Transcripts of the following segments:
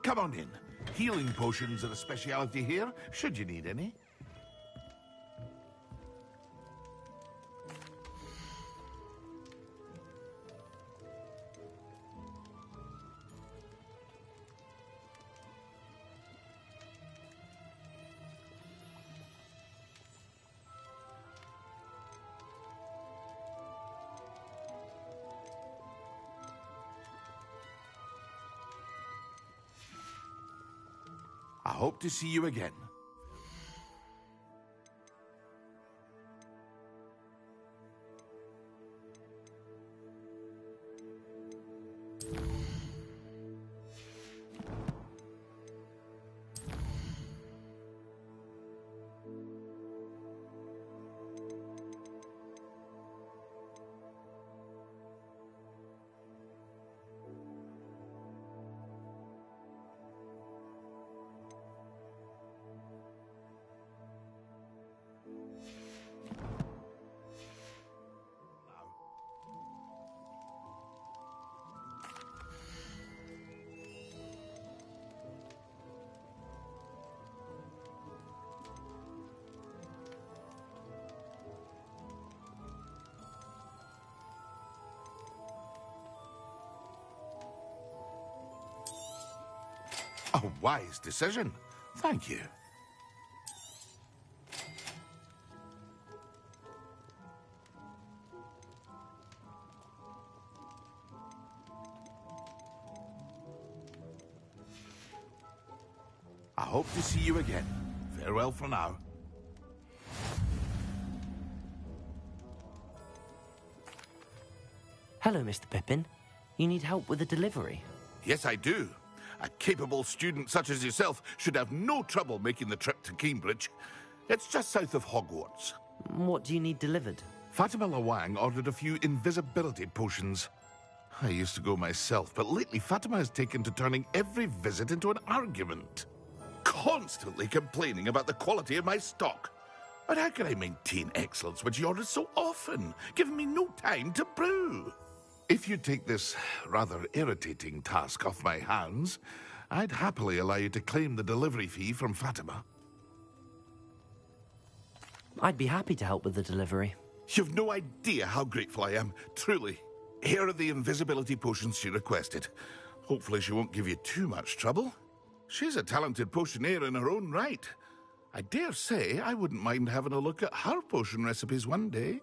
Come on in. Healing potions are a speciality here, should you need any. I hope to see you again. A wise decision. Thank you. I hope to see you again. Farewell for now. Hello, Mr. Pippin. You need help with a delivery? Yes, I do. A capable student such as yourself should have no trouble making the trip to Cambridge. It's just south of Hogwarts. What do you need delivered? Fatima Lawang ordered a few invisibility potions. I used to go myself, but lately Fatima has taken to turning every visit into an argument. Constantly complaining about the quality of my stock. But how can I maintain excellence when she orders so often, giving me no time to brew? If you take this rather irritating task off my hands, I'd happily allow you to claim the delivery fee from Fatima. I'd be happy to help with the delivery. You've no idea how grateful I am, truly. Here are the invisibility potions she requested. Hopefully she won't give you too much trouble. She's a talented potioneer in her own right. I dare say I wouldn't mind having a look at her potion recipes one day.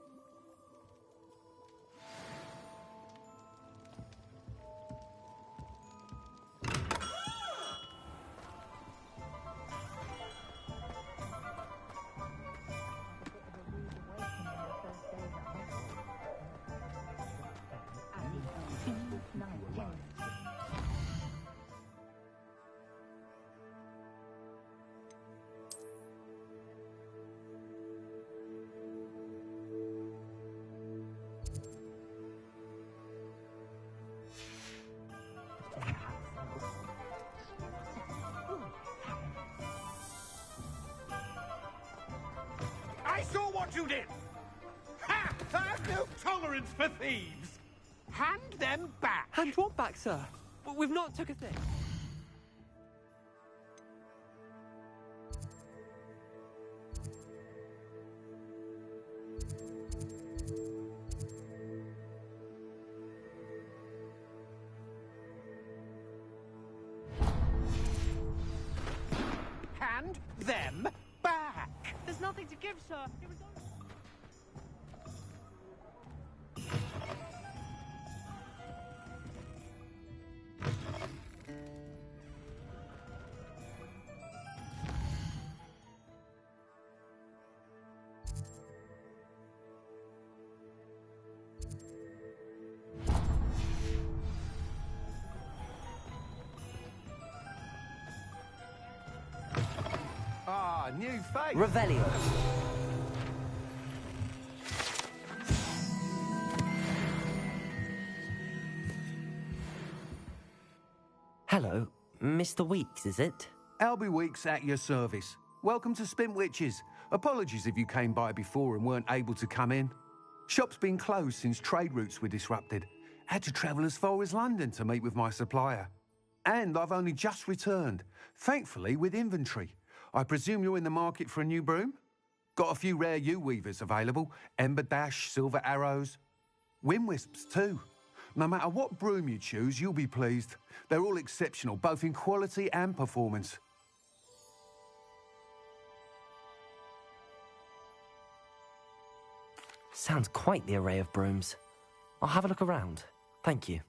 I saw what you did! Ha! I've no tolerance for thieves! Hand them back! Hand what back, sir? We've not took a thing. Hand them back! There's nothing to give, sir. It was Ah, new face! Revelio. Hello, Mr. Weeks, is it? Albie Weeks at your service. Welcome to Spintwitches. Apologies if you came by before and weren't able to come in. Shop's been closed since trade routes were disrupted. Had to travel as far as London to meet with my supplier. And I've only just returned, thankfully with inventory. I presume you're in the market for a new broom? Got a few rare yew-weavers available. Ember Dash, Silver Arrows. Wind Wisps too. No matter what broom you choose, you'll be pleased. They're all exceptional, both in quality and performance. Sounds quite the array of brooms. I'll have a look around. Thank you.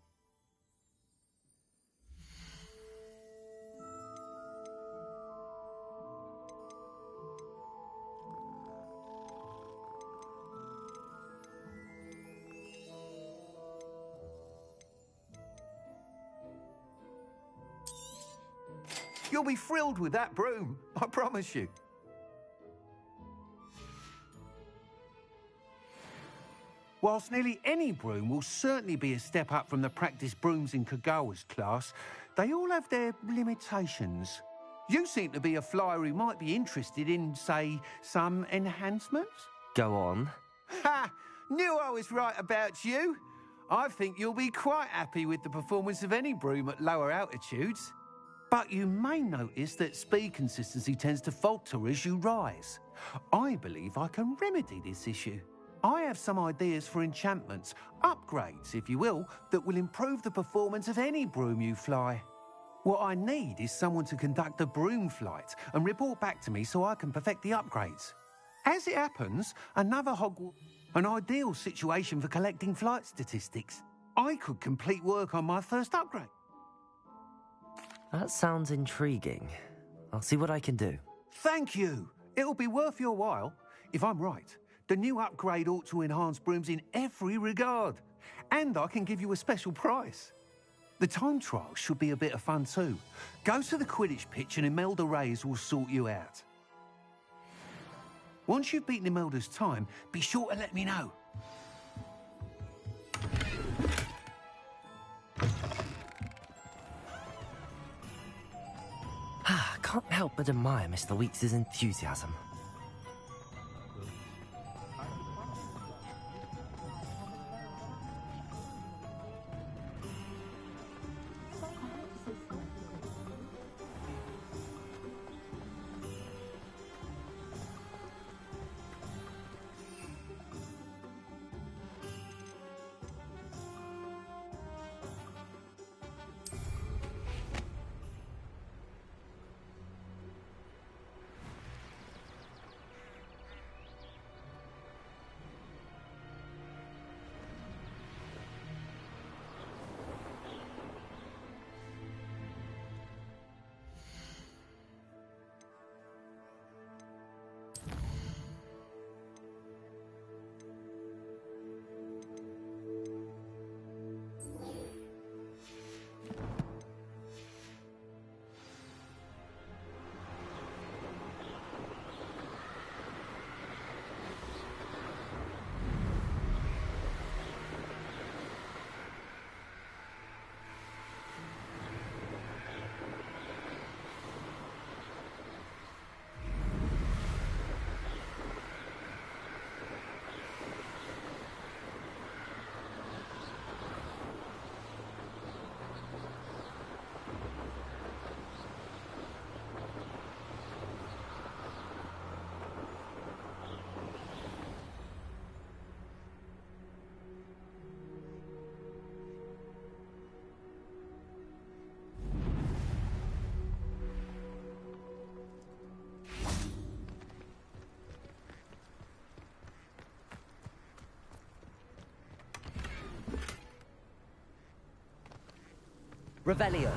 You'll be thrilled with that broom, I promise you. Whilst nearly any broom will certainly be a step up from the practice brooms in Kagawa's class, they all have their limitations. You seem to be a flyer who might be interested in, say, some enhancements? Go on. Ha! Knew I was right about you. I think you'll be quite happy with the performance of any broom at lower altitudes. But you may notice that speed consistency tends to falter as you rise. I believe I can remedy this issue. I have some ideas for enchantments, upgrades, if you will, that will improve the performance of any broom you fly. What I need is someone to conduct a broom flight and report back to me so I can perfect the upgrades. As it happens, another Hogwarts, an ideal situation for collecting flight statistics. I could complete work on my first upgrade. That sounds intriguing. I'll see what I can do. Thank you. It'll be worth your while. If I'm right, the new upgrade ought to enhance brooms in every regard. And I can give you a special price. The time trial should be a bit of fun too. Go to the Quidditch pitch and Imelda Reyes will sort you out. Once you've beaten Imelda's time, be sure to let me know. Can't help but admire Mr. Weeks' enthusiasm. Revelio.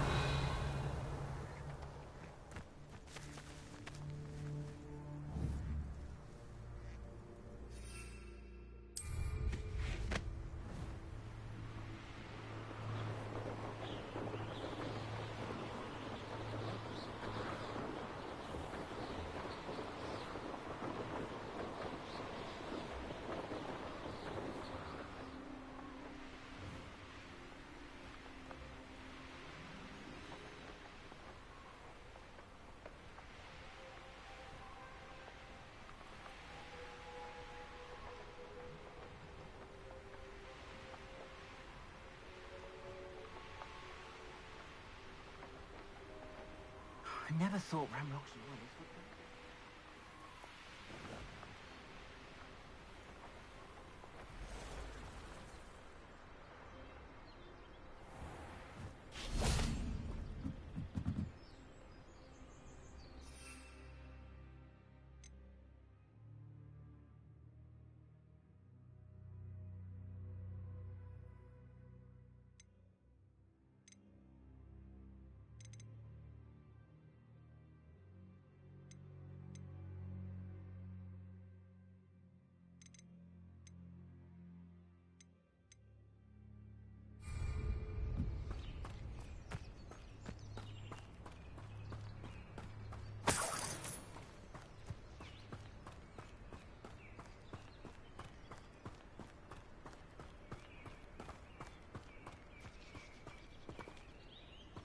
I never thought Ramrocks and Willis would be...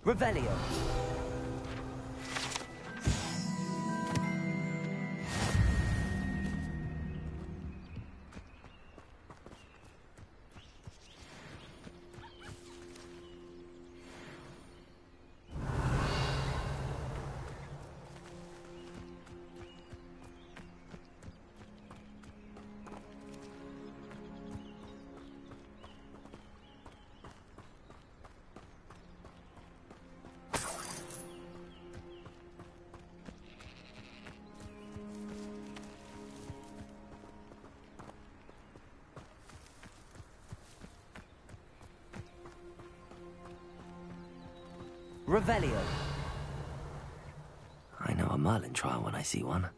Revelio. Revelio. I know a Merlin trial when I see one.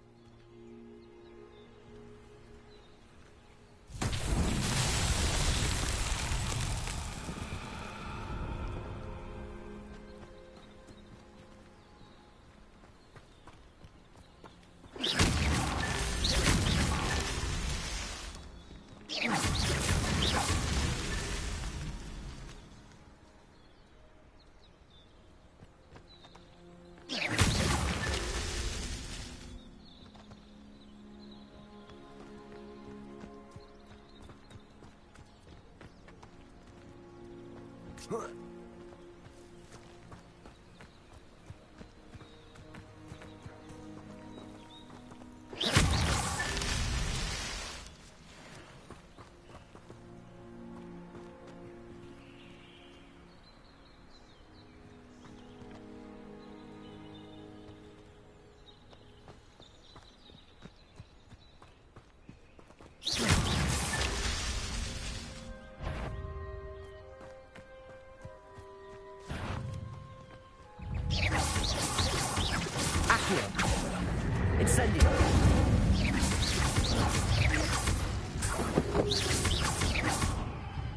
Incendio.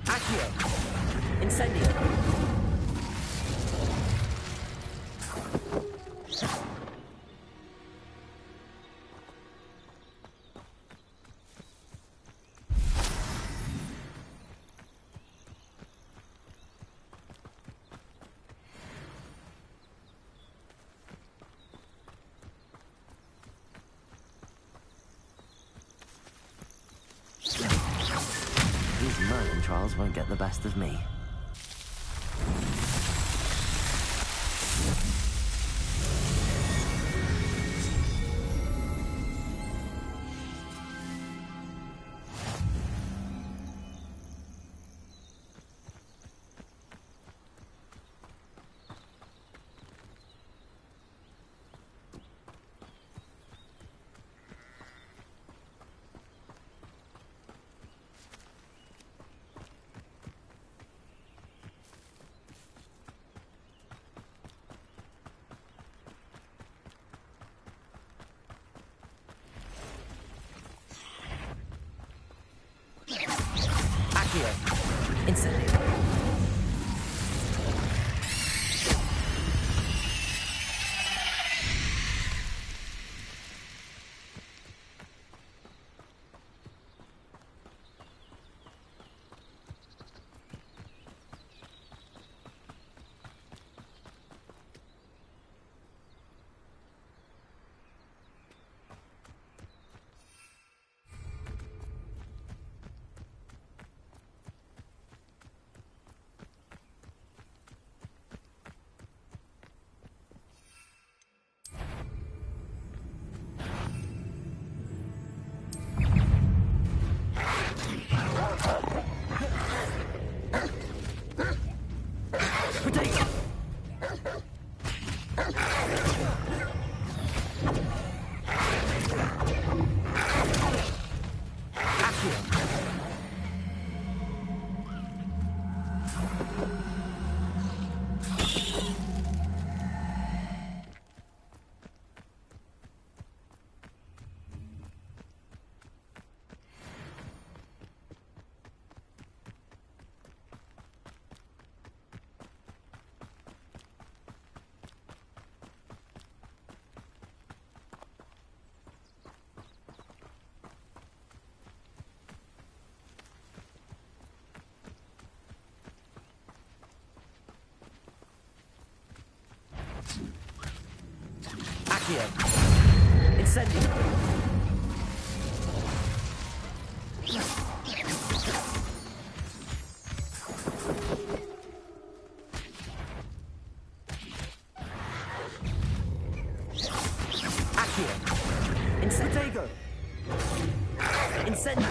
Accio. Incendio. These Merlin trials won't get the best of me. Accio. Incendio. Accio. Incendio. Incendio.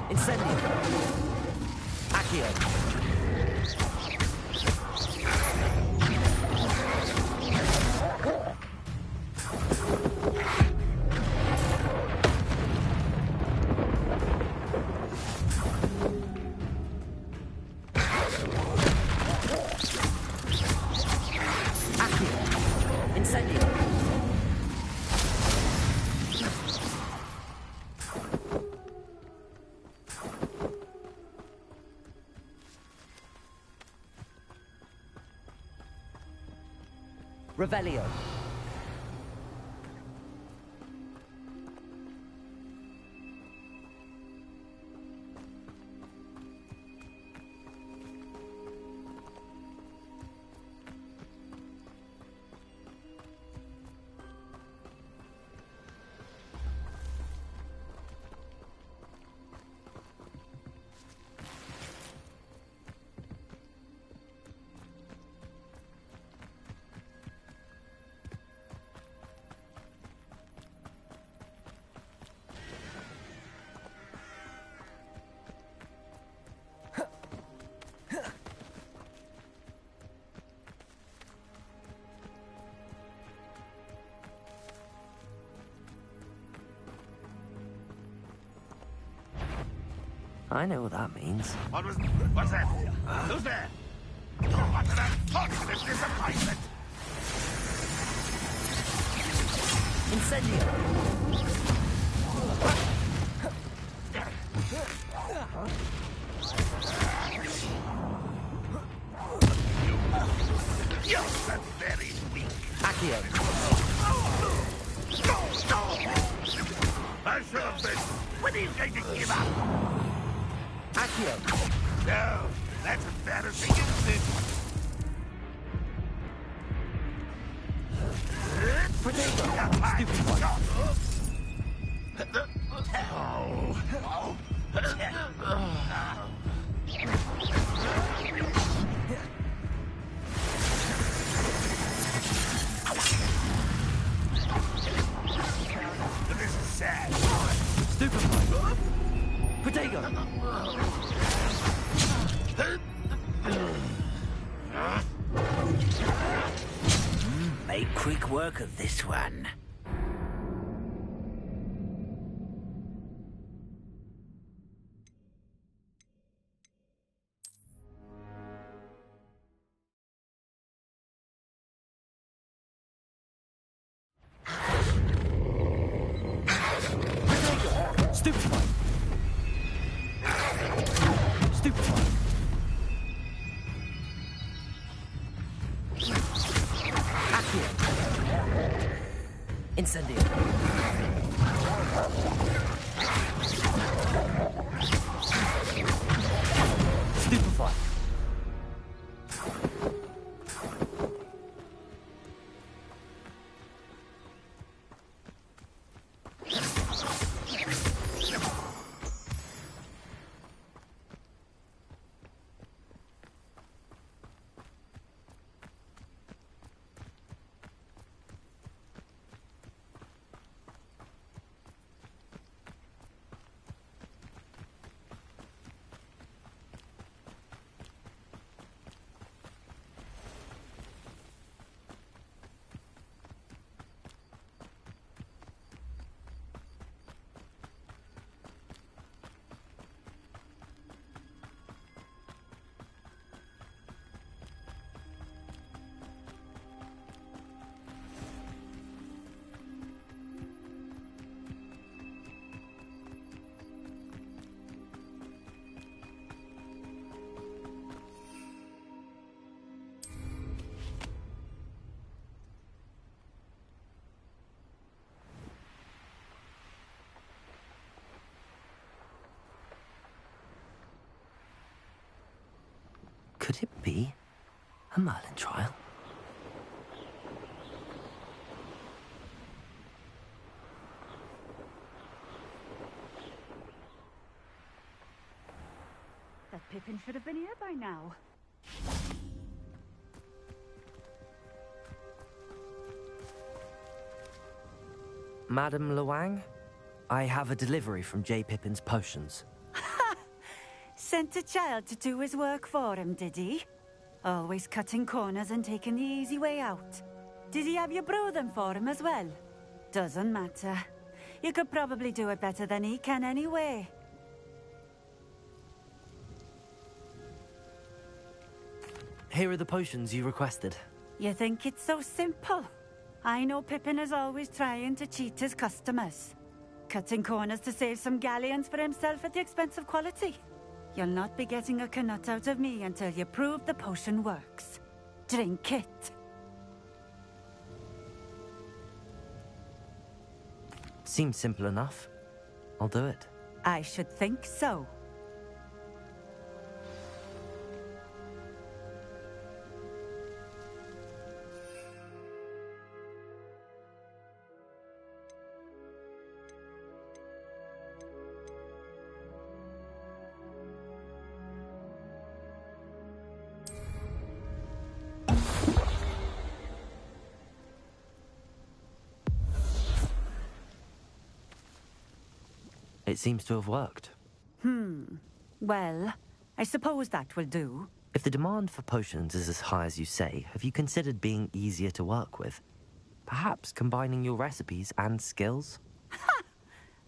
Incendio. Accio. Incendio. Revelio. I know what that means. What's that? Who's there? Oh, what an unfortunate disappointment! Incendio. You're very weak. Accio. I should have been. When are you going to give up? Accio. No, that's embarrassing, isn't it? Stupid one. This is sad. Stupid one. Protego. Make quick work of this one. Stupid one. Stupid one. Accio. Incendio. Stupefy. Could it be a Merlin trial? that Pippin should have been here by now. Madam Luang, I have a delivery from J. Pippin's potions. Sent a child to do his work for him, did he? Always cutting corners and taking the easy way out. Did he have you brew them for him as well? Doesn't matter. You could probably do it better than he can anyway. Here are the potions you requested. You think it's so simple? I know Pippin is always trying to cheat his customers. Cutting corners to save some galleons for himself at the expense of quality. You'll not be getting a canut out of me until you prove the potion works. Drink it. Seems simple enough. I'll do it. I should think so. It seems to have worked. Well, I suppose that will do. If the demand for potions is as high as you say, have you considered being easier to work with? Perhaps combining your recipes and skills?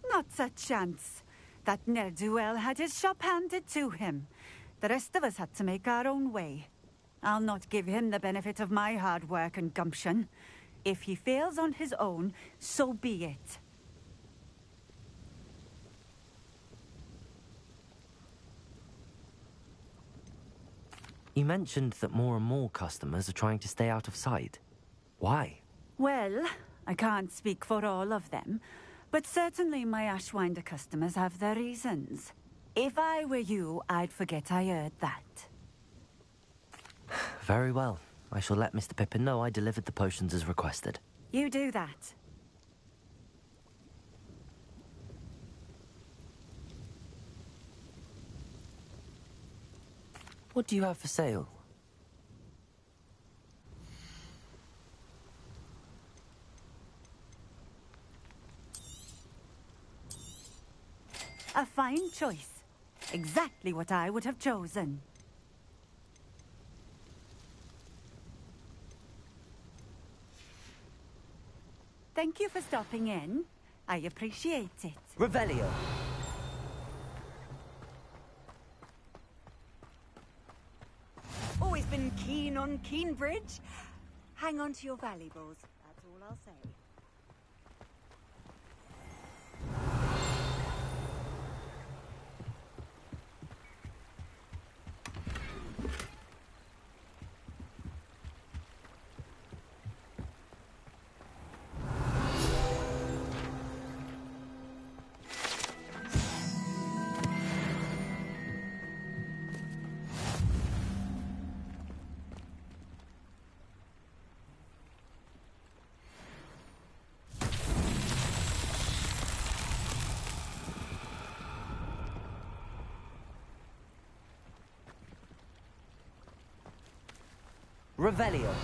Not a chance. That ne'er-do-well had his shop handed to him. The rest of us had to make our own way. I'll not give him the benefit of my hard work and gumption. If he fails on his own, so be it. You mentioned that more and more customers are trying to stay out of sight. Why? Well, I can't speak for all of them, but certainly my Ashwinder customers have their reasons. If I were you, I'd forget I heard that. Very well. I shall let Mr. Pippin know I delivered the potions as requested. You do that. What do you have for sale? A fine choice. Exactly what I would have chosen. Thank you for stopping in. I appreciate it. Revelio. Always been keen on Keenbridge. Hang on to your valuables. That's all I'll say. Revelio.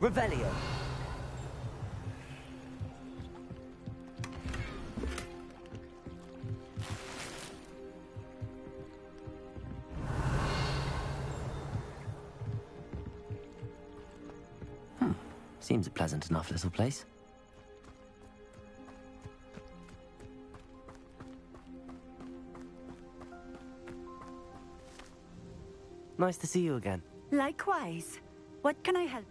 Revelio. Seems a pleasant enough little place. Nice to see you again. Likewise. What can I help?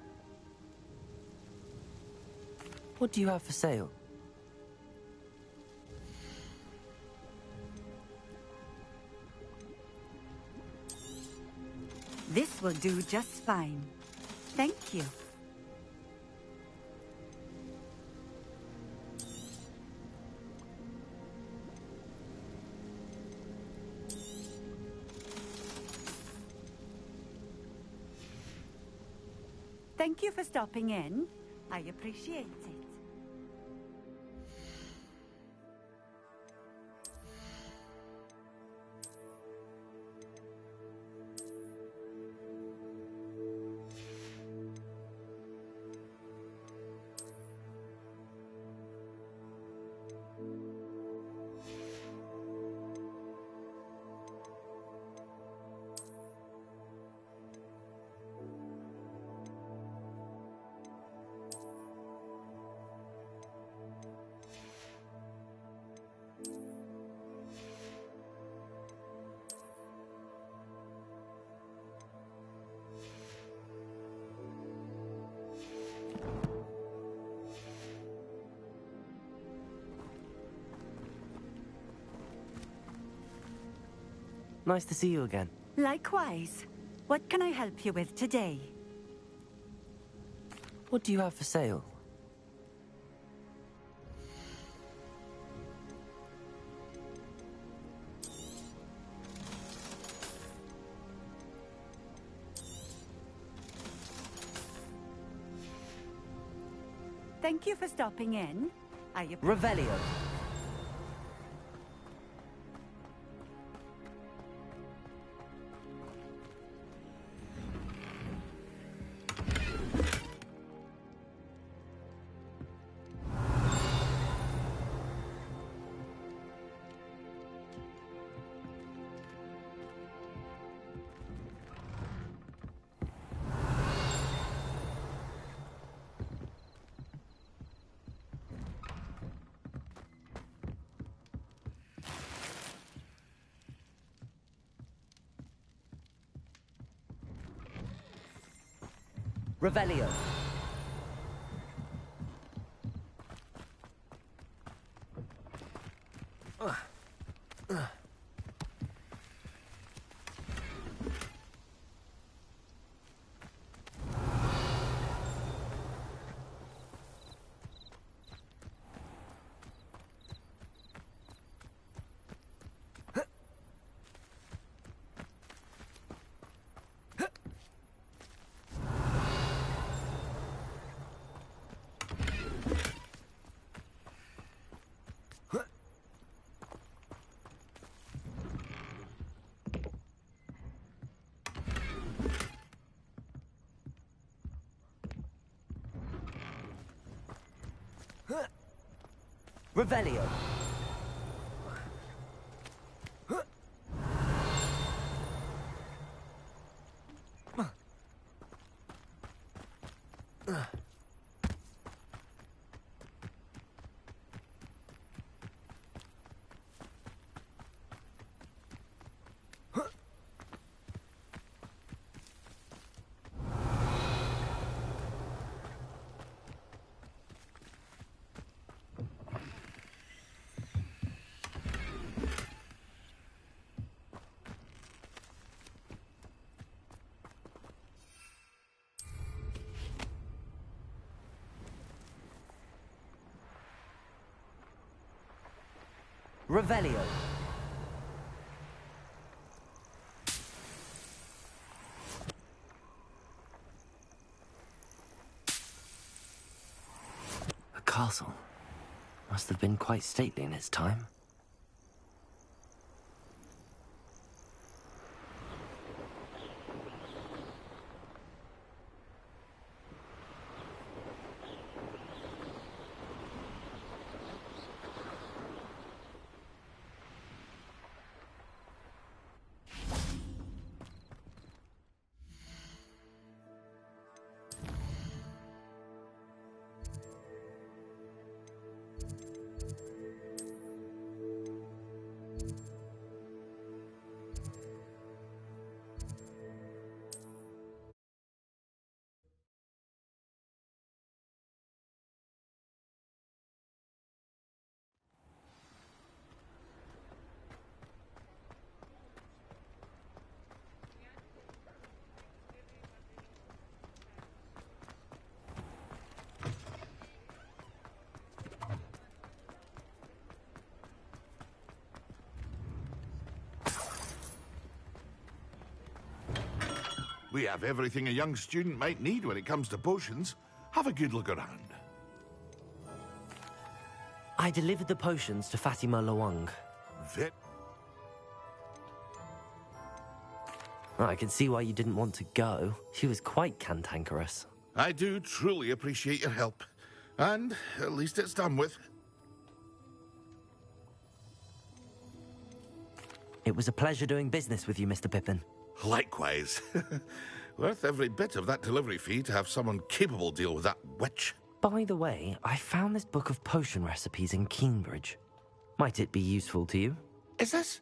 What do you have for sale? This will do just fine. Thank you. Thank you for stopping in. I appreciate it. Nice to see you again. Likewise. What can I help you with today? What do you have for sale? Thank you for stopping in. Revelio. Revelio. Revelio. Revelio. A castle. Must have been quite stately in its time. We have everything a young student might need when it comes to potions. Have a good look around. I delivered the potions to Fatima Lawang. I can see why you didn't want to go. She was quite cantankerous. I do truly appreciate your help. And at least it's done with. It was a pleasure doing business with you, Mr. Pippin. Likewise. Worth every bit of that delivery fee to have someone capable deal with that witch. By the way, I found this book of potion recipes in Cambridge. Might it be useful to you? Is this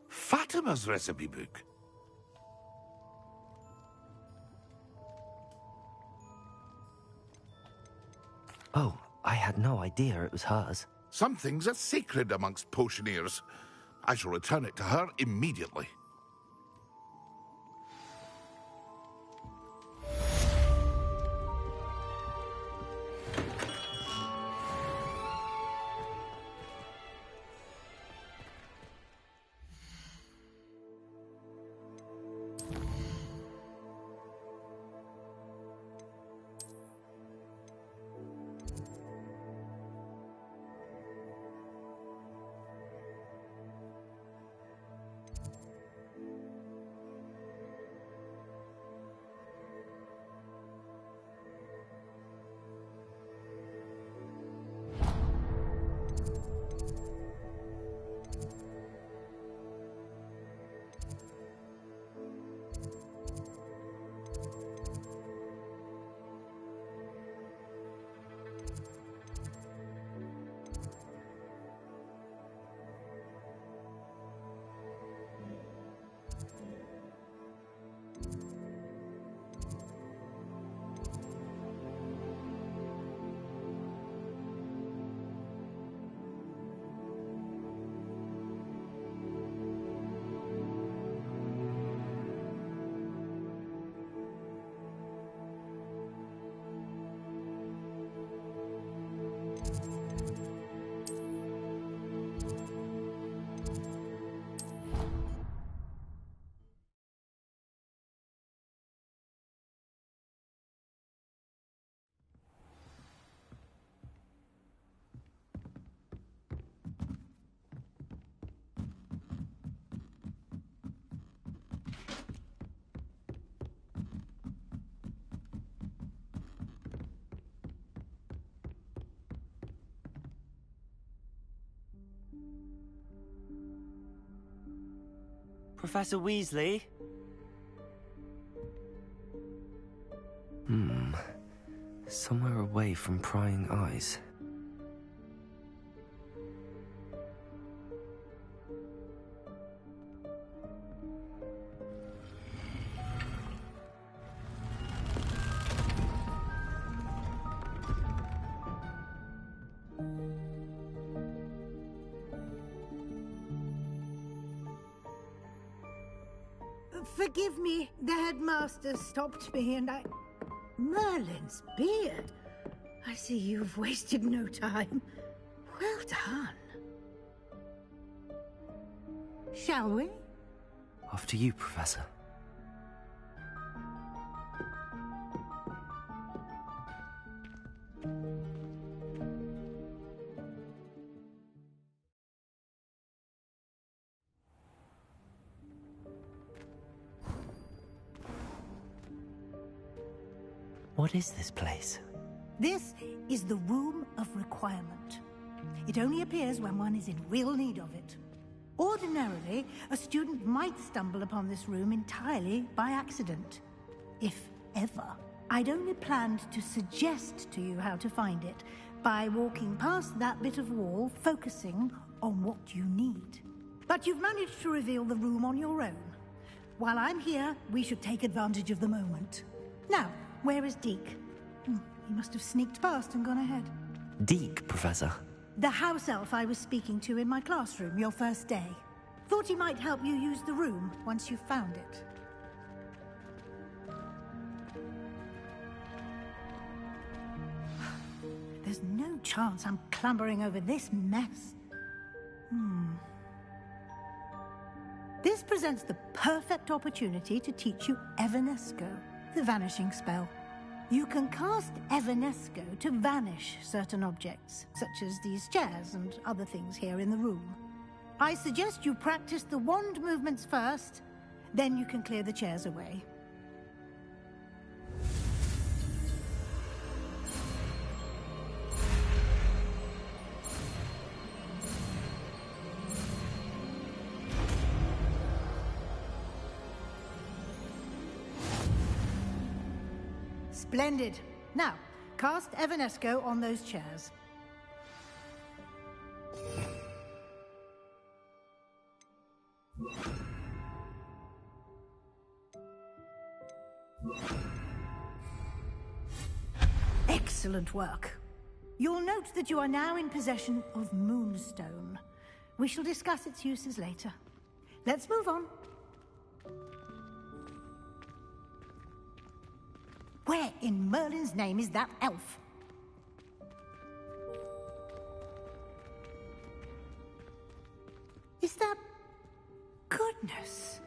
Fatima's recipe book? Oh, I had no idea it was hers. Some things are sacred amongst potioneers. I shall return it to her immediately. Professor Weasley? Somewhere away from prying eyes. Forgive me, the headmaster stopped me and I... Merlin's beard? I see you've wasted no time. Well done. Shall we? Off to you, Professor. What is this place? This is the Room of Requirement. It only appears when one is in real need of it. Ordinarily, a student might stumble upon this room entirely by accident. If ever. I'd only planned to suggest to you how to find it by walking past that bit of wall, focusing on what you need. But you've managed to reveal the room on your own. While I'm here, we should take advantage of the moment. Now, where is Deke? He must have sneaked past and gone ahead. Deke, Professor. The house elf I was speaking to in my classroom your first day. Thought he might help you use the room once you found it. There's no chance I'm clambering over this mess. This presents the perfect opportunity to teach you Evanesco, the vanishing spell. You can cast Evanesco to vanish certain objects, such as these chairs and other things here in the room. I suggest you practice the wand movements first, then you can clear the chairs away. Splendid. Now, cast Evanesco on those chairs. Excellent work. You'll note that you are now in possession of Moonstone. We shall discuss its uses later. Let's move on. Where in Merlin's name is that elf? Is that... Goodness!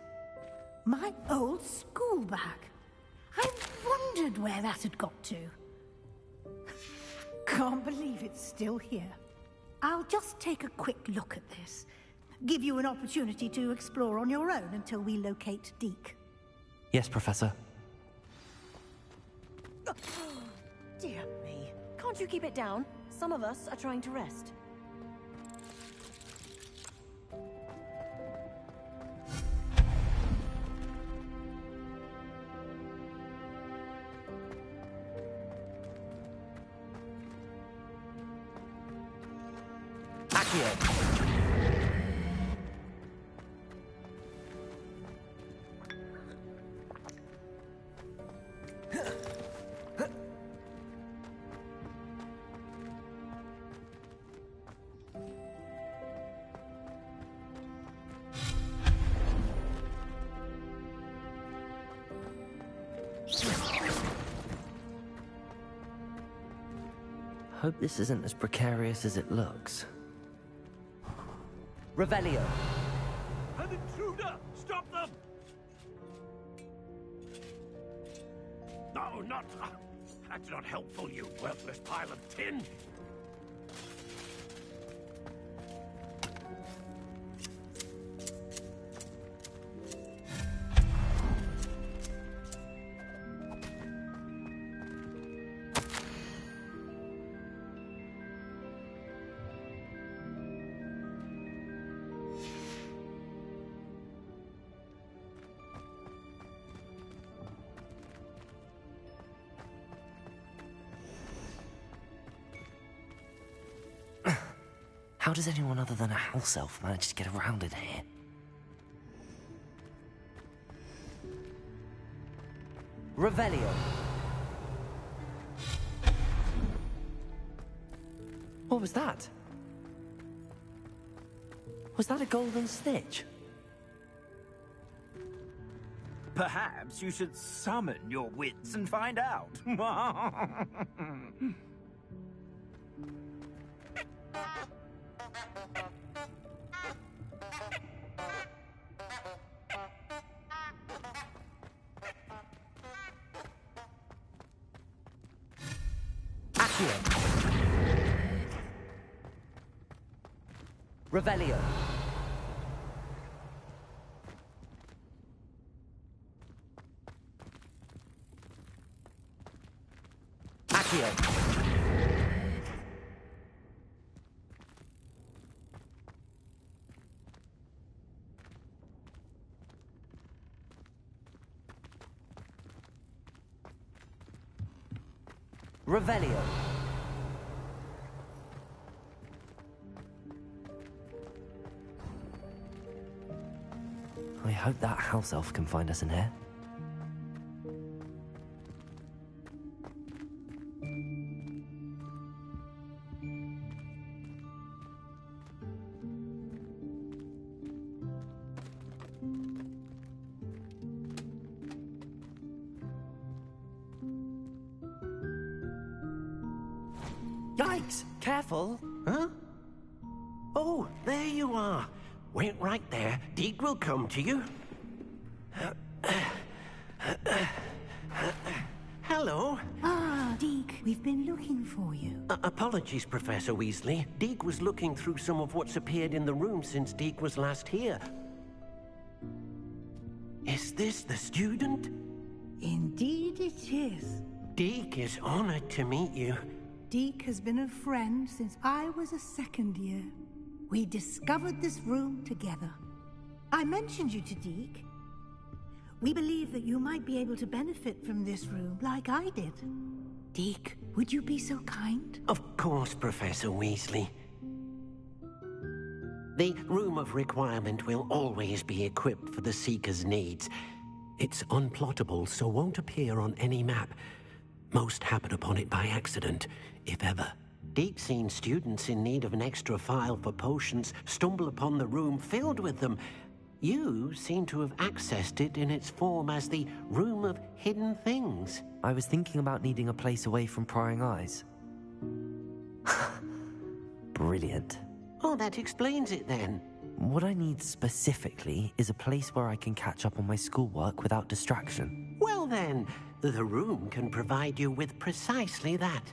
My old school bag. I wondered where that had got to. Can't believe it's still here. I'll just take a quick look at this. Give you an opportunity to explore on your own until we locate Deke. Yes, Professor. Dear me. Can't you keep it down? Some of us are trying to rest. Accio. Hope this isn't as precarious as it looks. Revelio. An intruder! Stop them! No, not... That's not helpful, you worthless pile of tin! How does anyone other than a house elf manage to get around in here? Revelio. What was that? Was that a golden snitch? Perhaps you should summon your wits and find out. Revelio. Accio. Revelio. I hope that house elf can find us in here. Yikes! Careful! Huh? Oh, there you are. Wait right there. Deke will come to you. Hello. Ah, Deke, we've been looking for you. Apologies, Professor Weasley. Deke was looking through some of what's appeared in the room since Deke was last here. Is this the student? Indeed it is. Deke is honored to meet you. Deke has been a friend since I was a second year. We discovered this room together. I mentioned you to Deke. We believe that you might be able to benefit from this room like I did. Deke, would you be so kind? Of course, Professor Weasley. The Room of Requirement will always be equipped for the Seeker's needs. It's unplottable, so won't appear on any map. Most happen upon it by accident, if ever. Deke's seen students in need of an extra file for potions stumble upon the room filled with them. You seem to have accessed it in its form as the Room of Hidden Things. I was thinking about needing a place away from prying eyes. Brilliant. Oh, that explains it then. What I need specifically is a place where I can catch up on my schoolwork without distraction. Well then, the room can provide you with precisely that.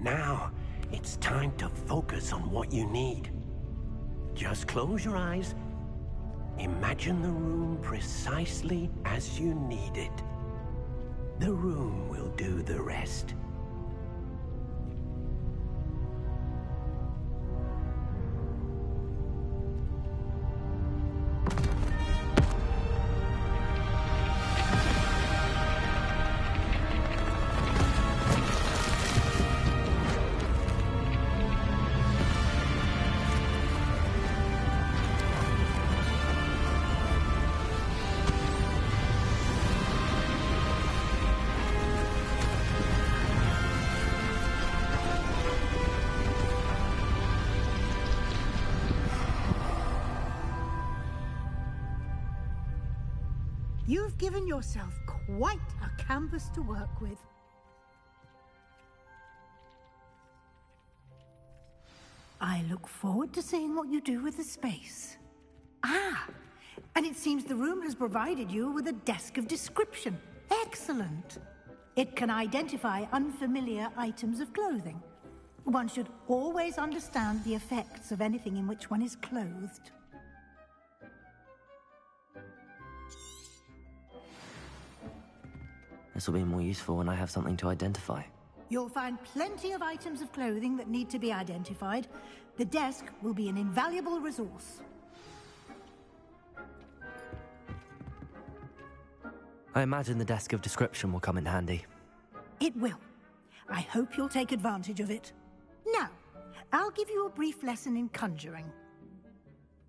Now, it's time to focus on what you need. Just close your eyes. Imagine the room precisely as you need it. The room will do the rest. You've given yourself quite a canvas to work with. I look forward to seeing what you do with the space. Ah, and it seems the room has provided you with a desk of description. Excellent. It can identify unfamiliar items of clothing. One should always understand the effects of anything in which one is clothed. This will be more useful when I have something to identify. You'll find plenty of items of clothing that need to be identified. The desk will be an invaluable resource. I imagine the desk of description will come in handy. It will. I hope you'll take advantage of it. Now, I'll give you a brief lesson in conjuring.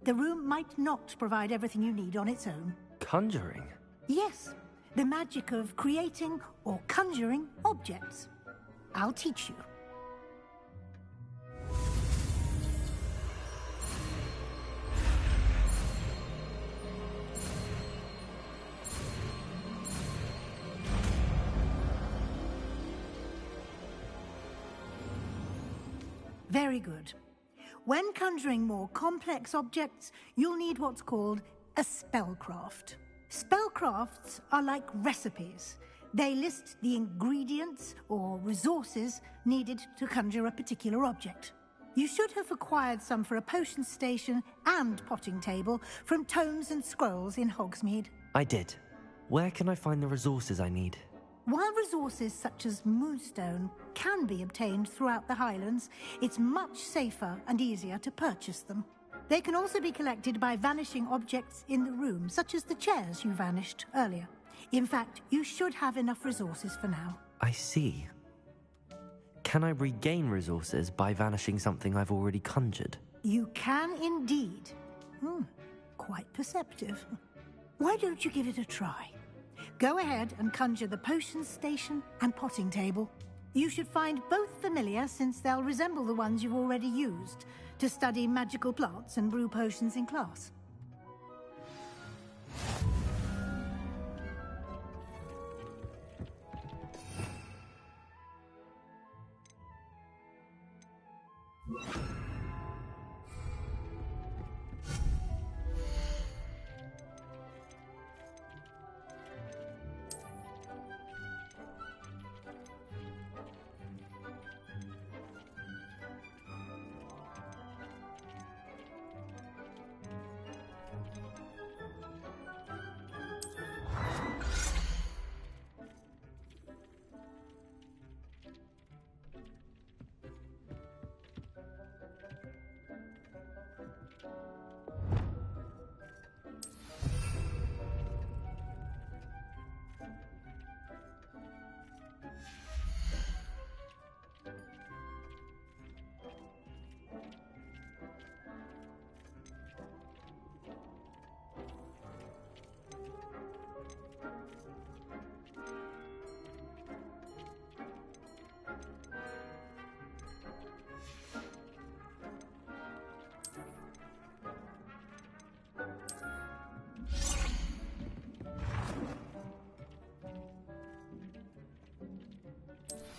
The room might not provide everything you need on its own. Conjuring? Yes, the magic of creating or conjuring objects. I'll teach you. Very good. When conjuring more complex objects, you'll need what's called a spellcraft. Spellcrafts are like recipes. They list the ingredients or resources needed to conjure a particular object. You should have acquired some for a potion station and potting table from tomes and scrolls in Hogsmeade. I did. Where can I find the resources I need? While resources such as Moonstone can be obtained throughout the Highlands, it's much safer and easier to purchase them. They can also be collected by vanishing objects in the room, such as the chairs you vanished earlier. In fact, you should have enough resources for now. I see. Can I regain resources by vanishing something I've already conjured? You can indeed. Quite perceptive. Why don't you give it a try? Go ahead and conjure the potion station and potting table. You should find both familiar, since they'll resemble the ones you've already used to study magical plants and brew potions in class.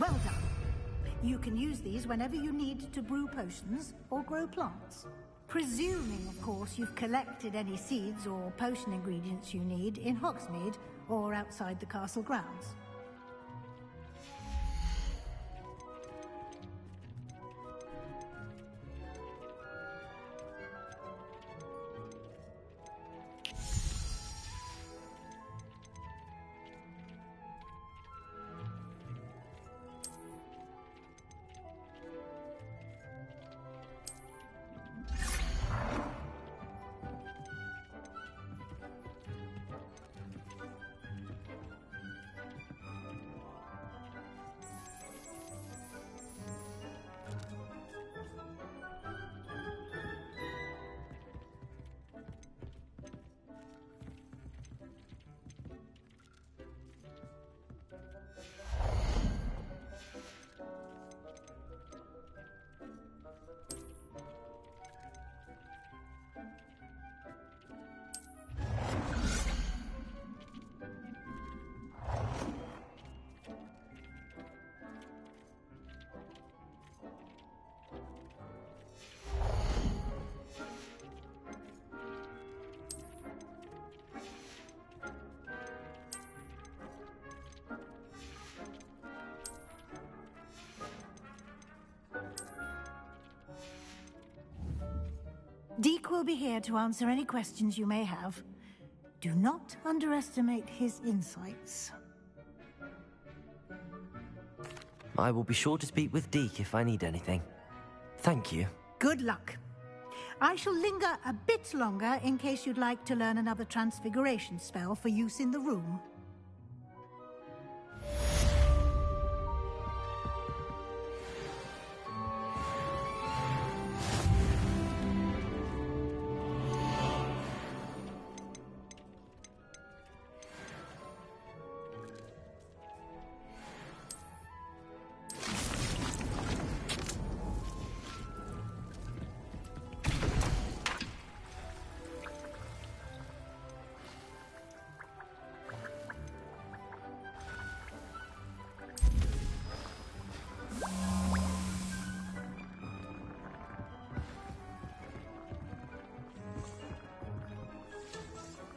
Well done. You can use these whenever you need to brew potions or grow plants. Presuming, of course, you've collected any seeds or potion ingredients you need in Hogsmeade or outside the castle grounds. Deke will be here to answer any questions you may have. Do not underestimate his insights. I will be sure to speak with Deke if I need anything. Thank you. Good luck. I shall linger a bit longer in case you'd like to learn another transfiguration spell for use in the room.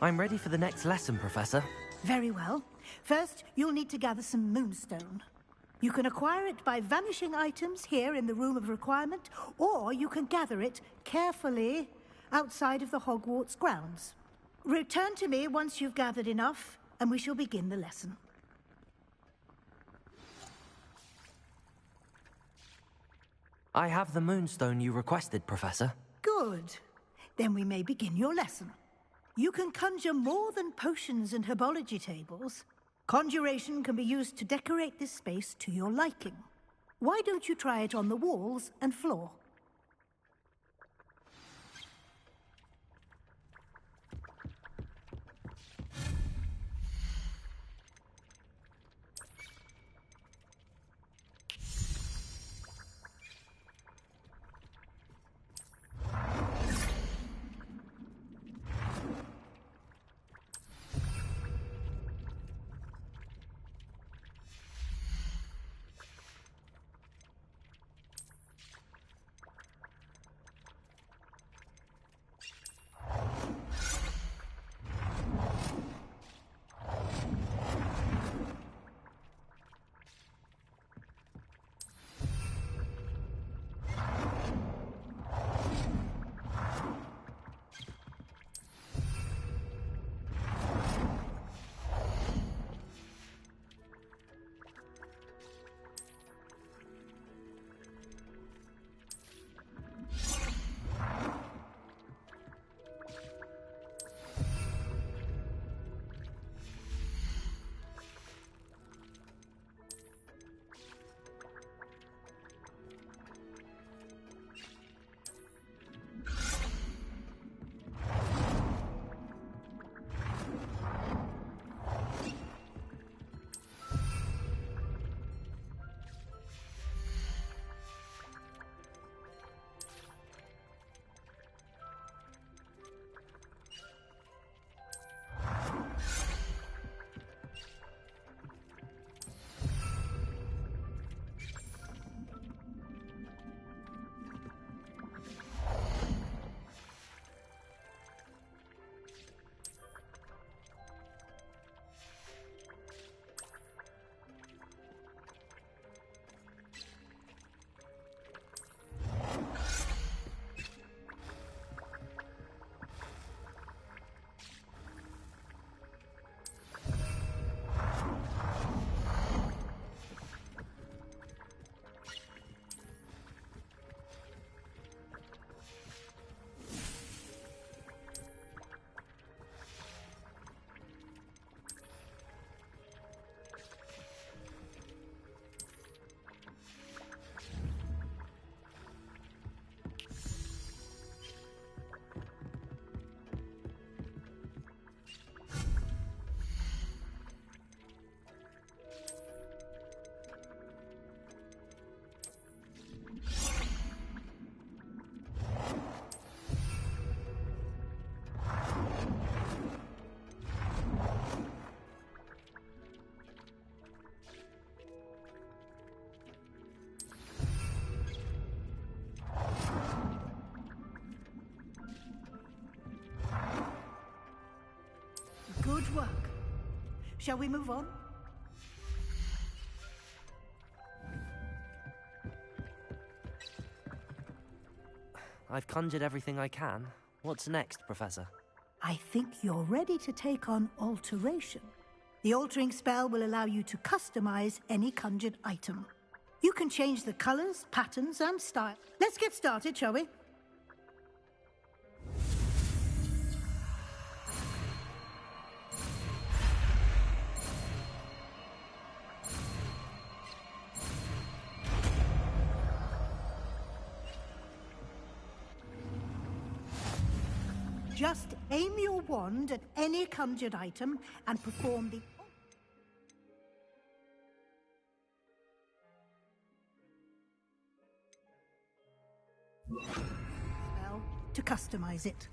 I'm ready for the next lesson, Professor. Very well. First, you'll need to gather some moonstone. You can acquire it by vanishing items here in the Room of Requirement, or you can gather it carefully outside of the Hogwarts grounds. Return to me once you've gathered enough, and we shall begin the lesson. I have the moonstone you requested, Professor. Good. Then we may begin your lesson. You can conjure more than potions and herbology tables. Conjuration can be used to decorate this space to your liking. Why don't you try it on the walls and floor? Shall we move on? I've conjured everything I can. What's next, Professor? I think you're ready to take on alteration. The altering spell will allow you to customize any conjured item. You can change the colors, patterns, and style. Let's get started, shall we? Just aim your wand at any conjured item and perform the spell to customize it.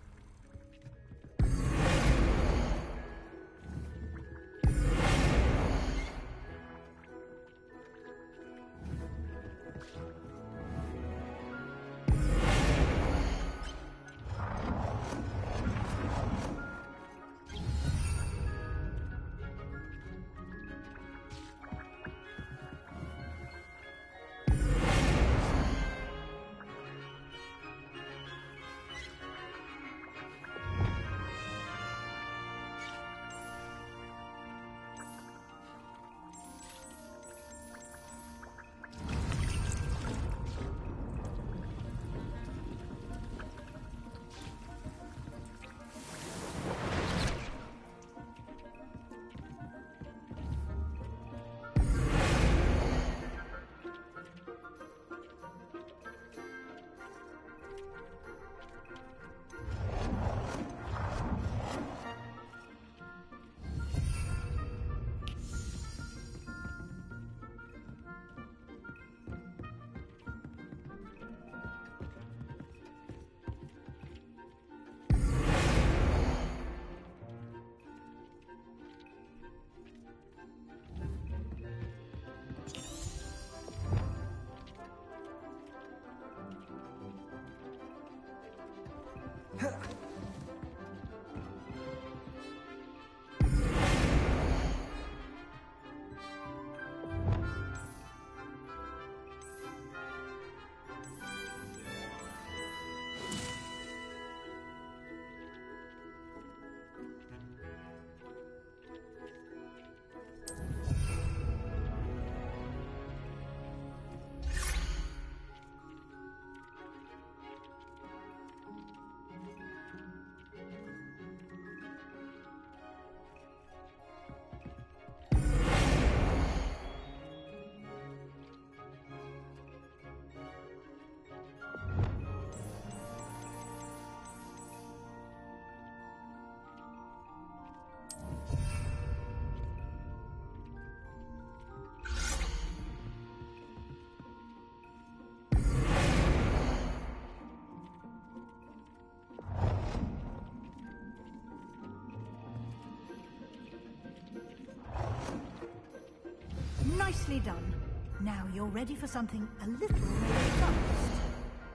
Nicely done. Now you're ready for something a little more advanced.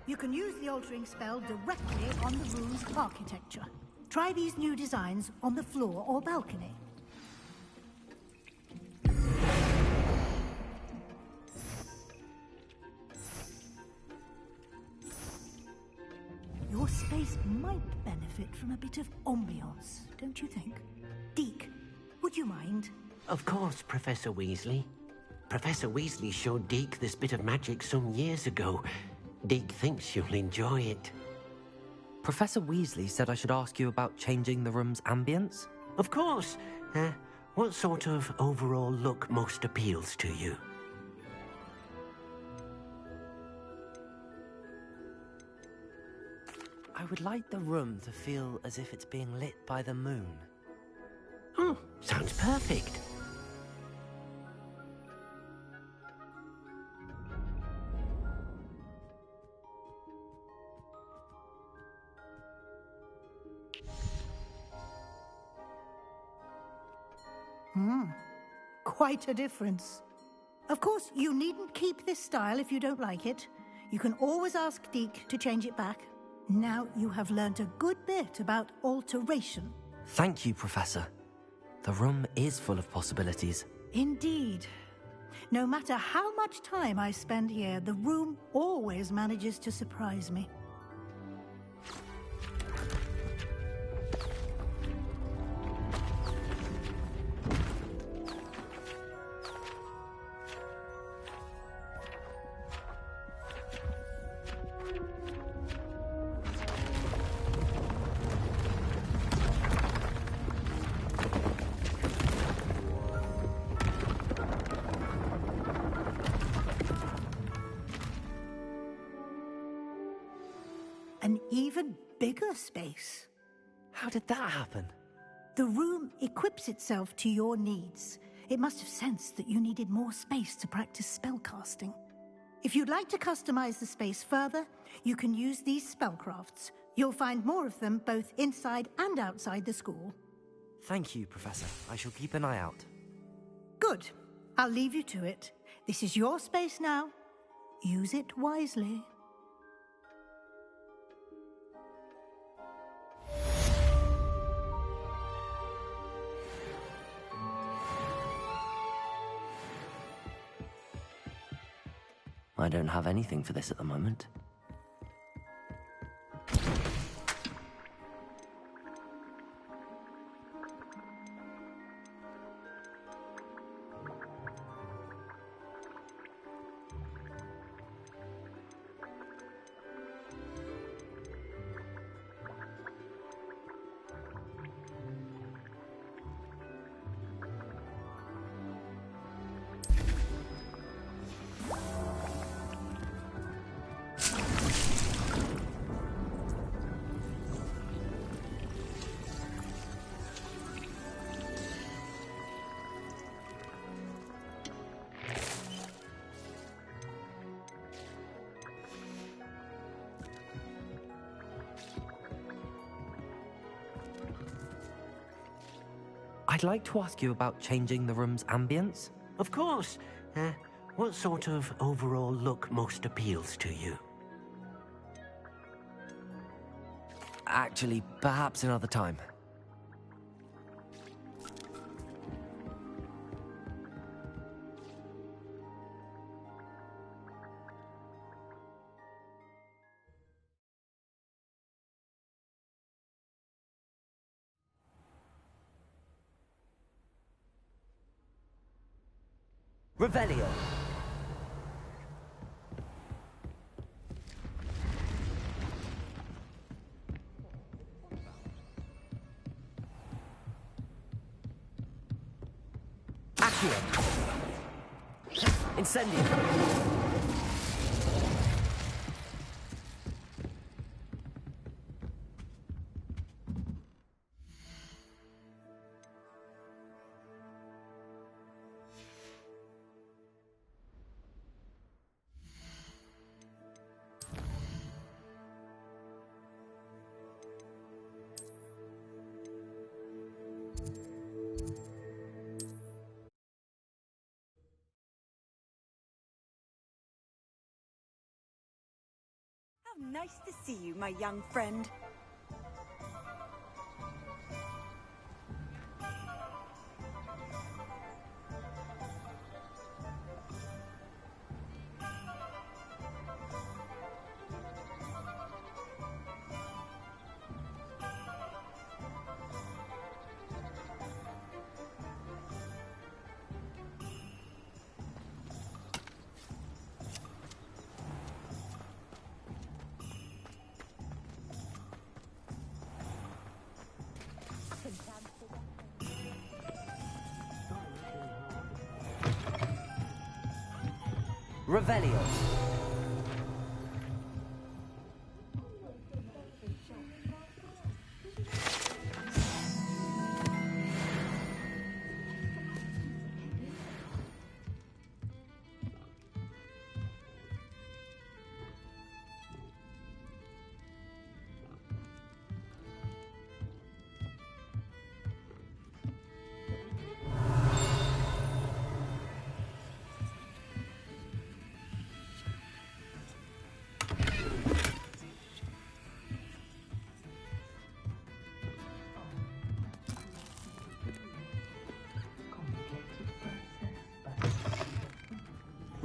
You can use the altering spell directly on the room's architecture. Try these new designs on the floor or balcony. Your space might benefit from a bit of ambiance, don't you think? Deke, would you mind? Of course, Professor Weasley. Professor Weasley showed Deke this bit of magic some years ago. Deke thinks you'll enjoy it. Professor Weasley said I should ask you about changing the room's ambience? Of course. What sort of overall look most appeals to you? I would like the room to feel as if it's being lit by the moon. Oh, sounds perfect. Quite a difference. Of course, you needn't keep this style if you don't like it. You can always ask Deke to change it back. Now you have learnt a good bit about alteration. Thank you, Professor. The room is full of possibilities. Indeed. No matter how much time I spend here, the room always manages to surprise me. An even bigger space. How did that happen? The room equips itself to your needs. It must have sensed that you needed more space to practice spellcasting. If you'd like to customize the space further, you can use these spellcrafts. You'll find more of them both inside and outside the school. Thank you, Professor. I shall keep an eye out. Good. I'll leave you to it. This is your space now. Use it wisely. I don't have anything for this at the moment. I'd like to ask you about changing the room's ambience. Of course. What sort of overall look most appeals to you? Actually, perhaps another time. Revelio. Accio. Incendio. Nice to see you, my young friend. Revelio.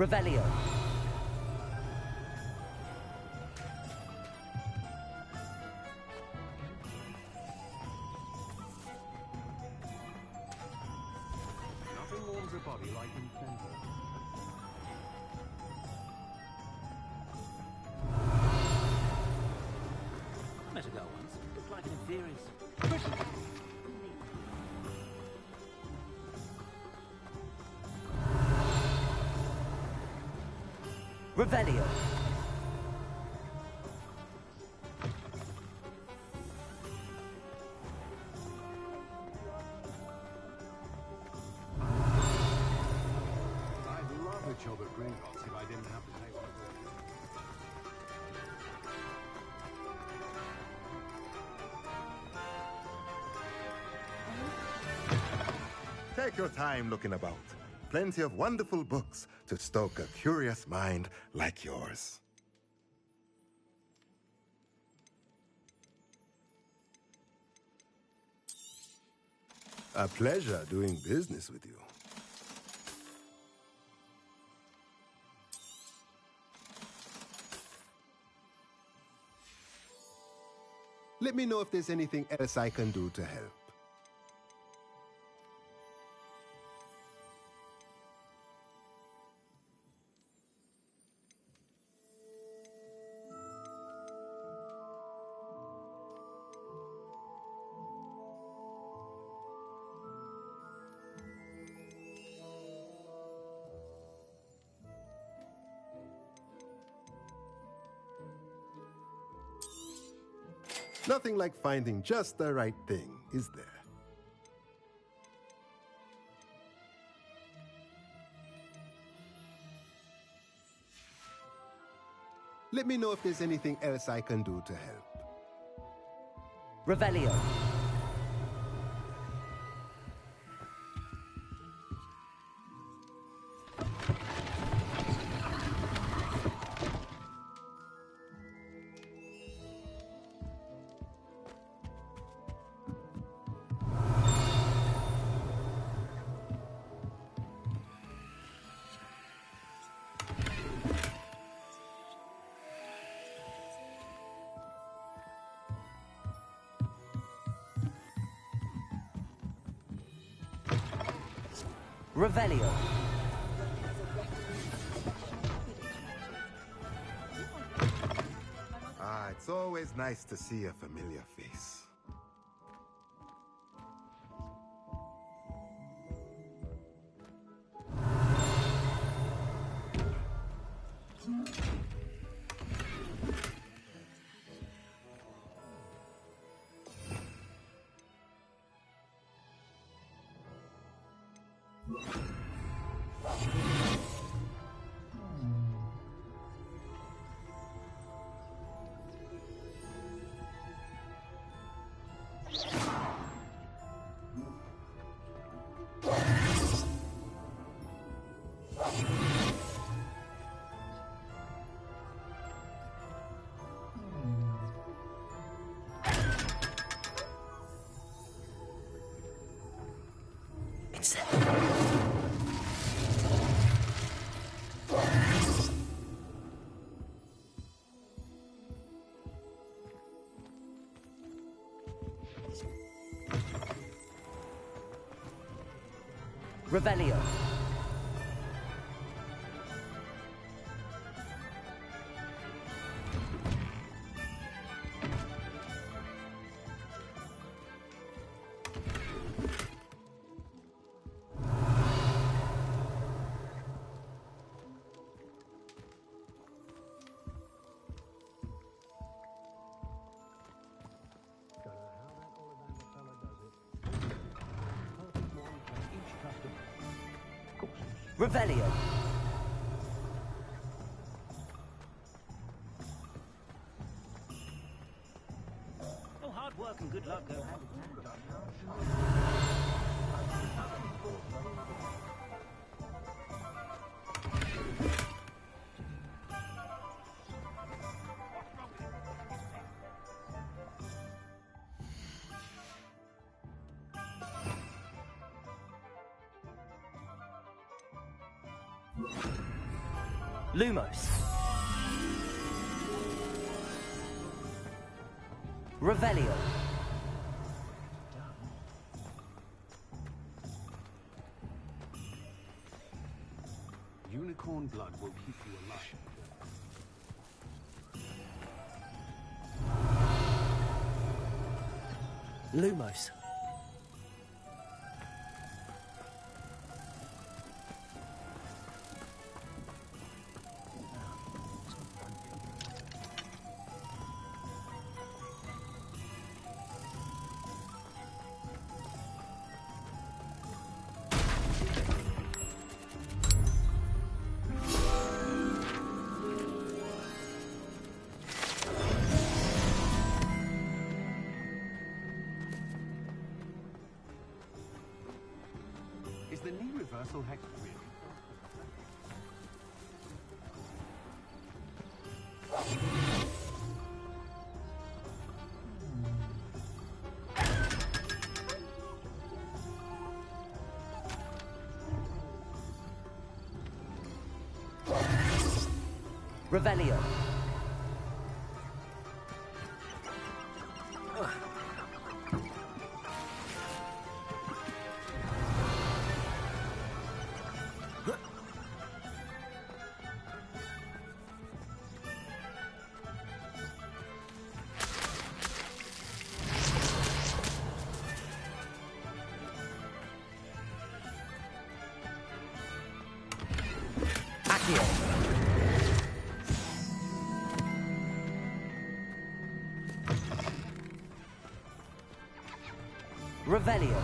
Revelio. Nothing warms a body like incense. I met a girl once. Looked like an inferior. Revelio. I'd love a job at Gringotts if I didn't have to take one of those. Take your time looking about. Plenty of wonderful books to stoke a curious mind like yours. A pleasure doing business with you. Let me know if there's anything else I can do to help. Nothing like finding just the right thing, is there? Let me know if there's anything else I can do to help. Revelio. Revelio. Ah, it's always nice to see a familiar face. Revelio. Revelio. Oh, hard work and good luck go hand in hand. Lumos. Revelio. Unicorn blood will keep you alive. Lumos. Is the knee reversal hex really? Revelio. Accio. Revelio.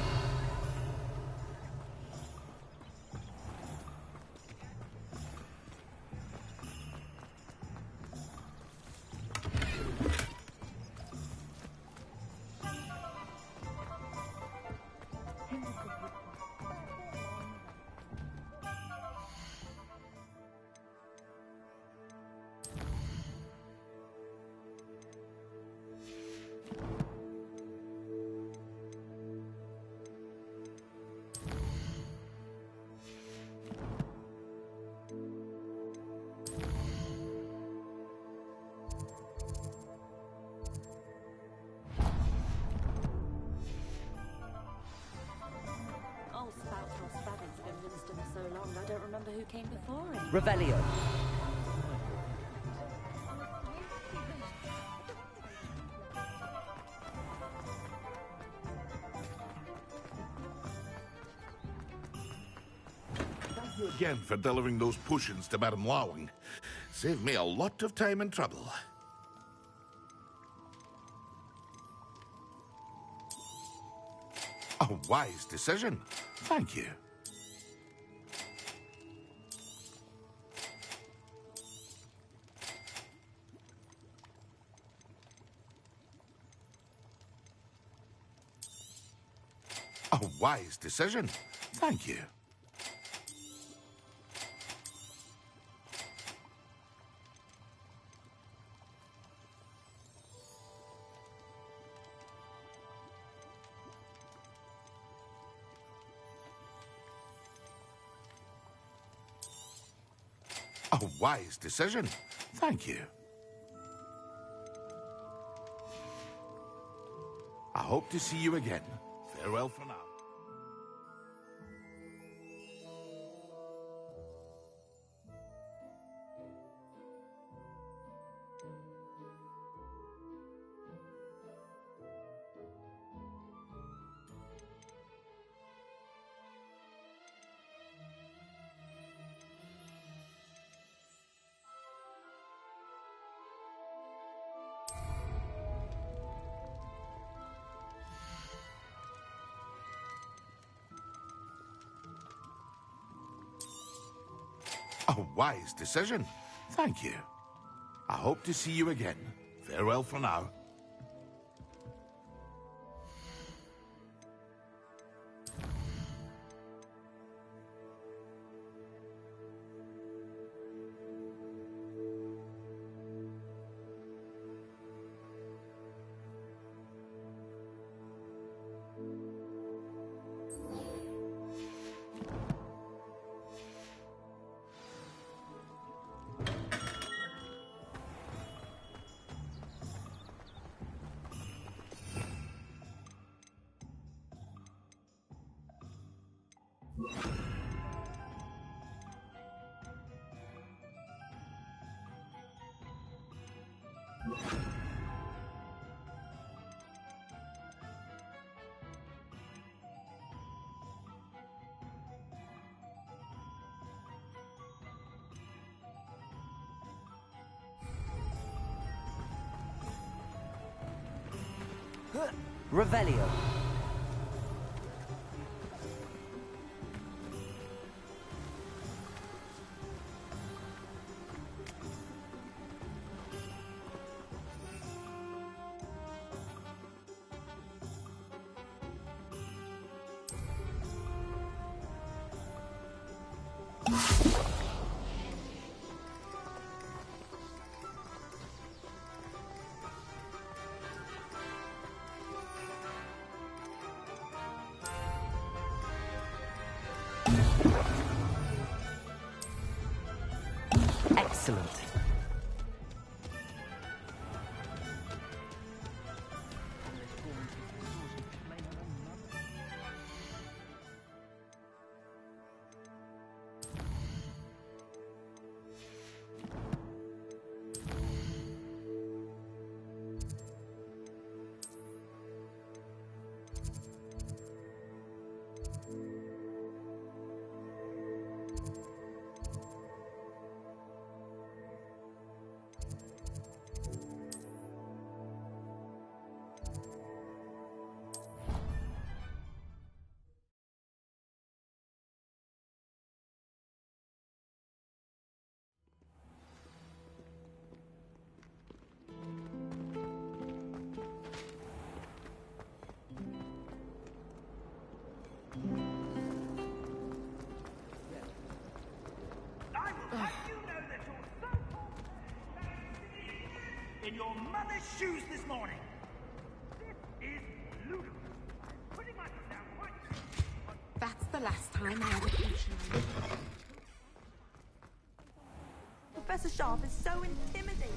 Old spout Ross Babbitt's been ministering so long, I don't remember who came before him. Revelio. Thank you again for delivering those potions to Madame Lawing. Saved me a lot of time and trouble. A wise decision. Thank you. A wise decision. Thank you. A wise decision. Thank you. I hope to see you again. Farewell for now. A wise decision. Thank you. I hope to see you again. Farewell for now. Revelio. Excellent. In your mother's shoes this morning. This is ludicrous. Putting my foot down quite. That's the last time I had a potion on you. Professor Sharp is so intimidating.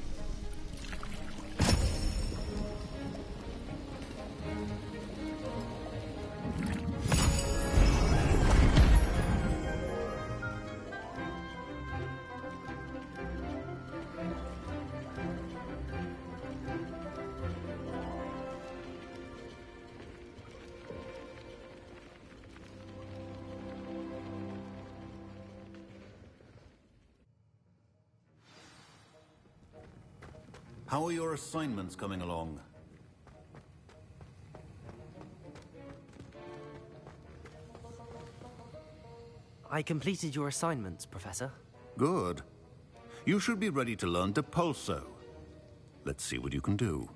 How are your assignments coming along? I completed your assignments, Professor. Good. You should be ready to learn Depulso. Let's see what you can do.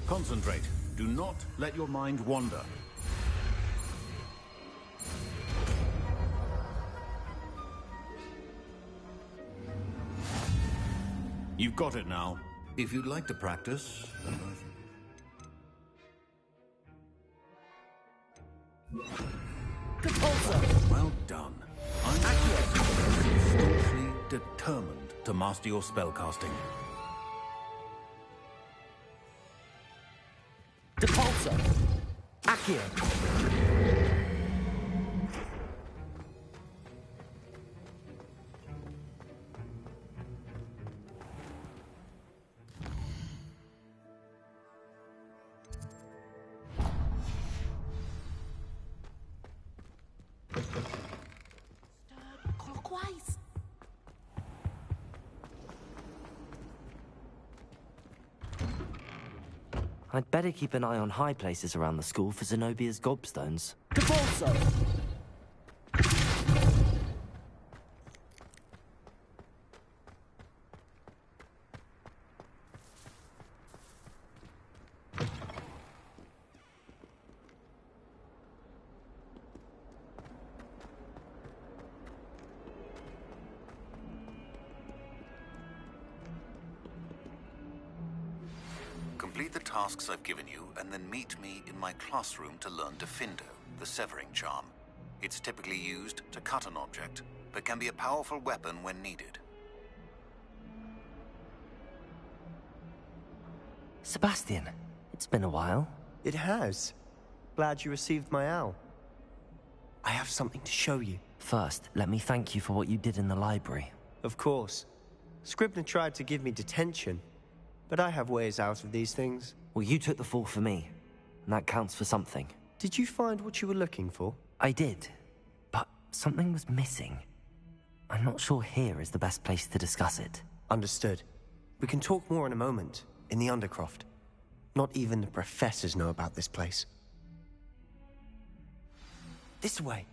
Concentrate. Do not let your mind wander. You've got it now. If you'd like to practice... Well done. I'm staunchly determined to master your spellcasting. Depulso. Accio. Clockwise. I'd better keep an eye on high places around the school for Zenobia's gobstones. Depulso. Complete the tasks I've given you, and then meet me in my classroom to learn Defindo, the severing charm. It's typically used to cut an object, but can be a powerful weapon when needed. Sebastian, it's been a while. It has. Glad you received my owl. I have something to show you. First, let me thank you for what you did in the library. Of course. Scribner tried to give me detention, but I have ways out of these things. Well, you took the fall for me, and that counts for something. Did you find what you were looking for? I did, but something was missing. I'm not sure here is the best place to discuss it. Understood. We can talk more in a moment, in the Undercroft. Not even the professors know about this place. This way.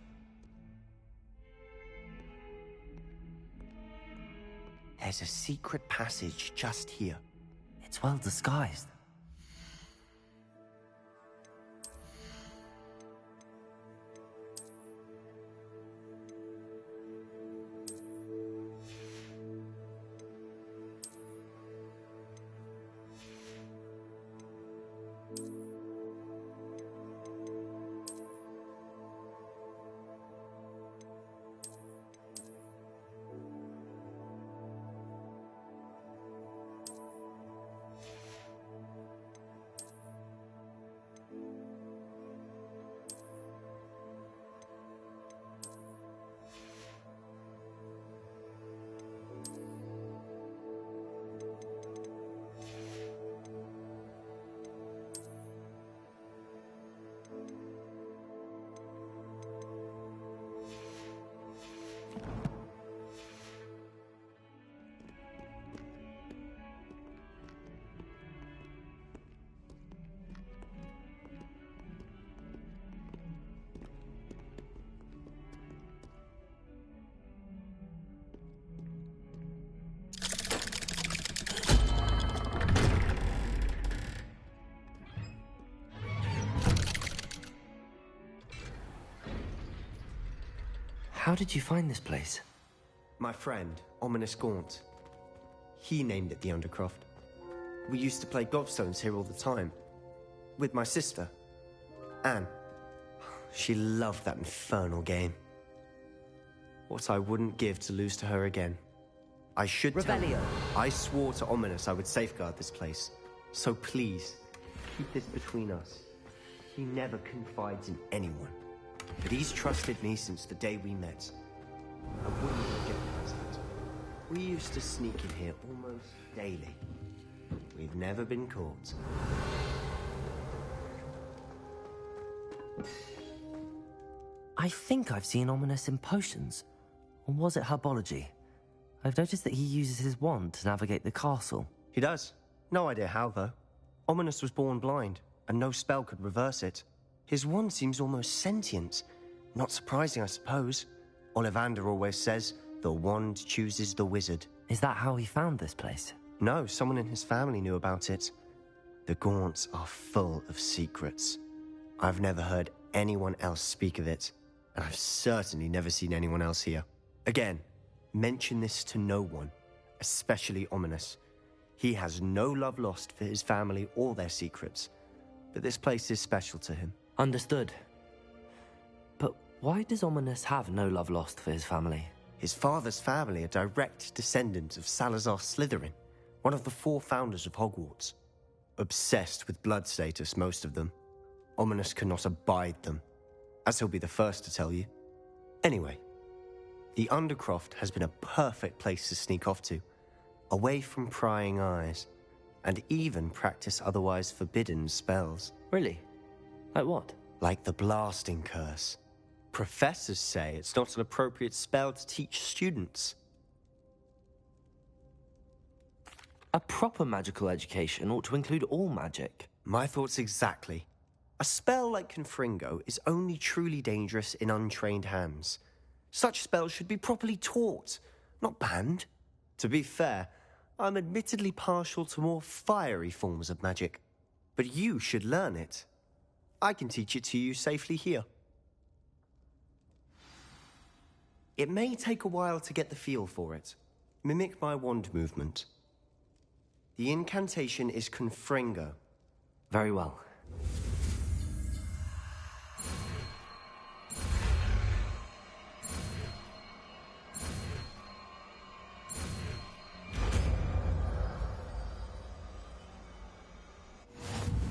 There's a secret passage just here. It's well disguised. How did you find this place? My friend, Ominous Gaunt. He named it the Undercroft. We used to play gobstones here all the time. With my sister, Anne. She loved that infernal game. What I wouldn't give to lose to her again. I should tell you, I swore to Ominous I would safeguard this place. So please, keep this between us. He never confides in anyone. But he's trusted me since the day we met. I wouldn't jeopardize that. We used to sneak in here almost daily. We've never been caught. I think I've seen Ominous in potions. Or was it herbology? I've noticed that he uses his wand to navigate the castle. He does. No idea how, though. Ominous was born blind, and no spell could reverse it. His wand seems almost sentient. Not surprising, I suppose. Ollivander always says, the wand chooses the wizard. Is that how he found this place? No, someone in his family knew about it. The Gaunts are full of secrets. I've never heard anyone else speak of it, and I've certainly never seen anyone else here. Again, mention this to no one, especially Ominous. He has no love lost for his family or their secrets, but this place is special to him. Understood. But why does Ominous have no love lost for his family? His father's family are direct descendants of Salazar Slytherin, one of the 4 founders of Hogwarts. Obsessed with blood status, most of them. Ominous cannot abide them, as he'll be the first to tell you. Anyway, the Undercroft has been a perfect place to sneak off to, away from prying eyes, and even practice otherwise forbidden spells. Really? Like what? Like the blasting curse. Professors say it's not an appropriate spell to teach students. A proper magical education ought to include all magic. My thoughts exactly. A spell like Confringo is only truly dangerous in untrained hands. Such spells should be properly taught, not banned. To be fair, I'm admittedly partial to more fiery forms of magic, but you should learn it. I can teach it to you safely here. It may take a while to get the feel for it. Mimic my wand movement. The incantation is Confringo. Very well.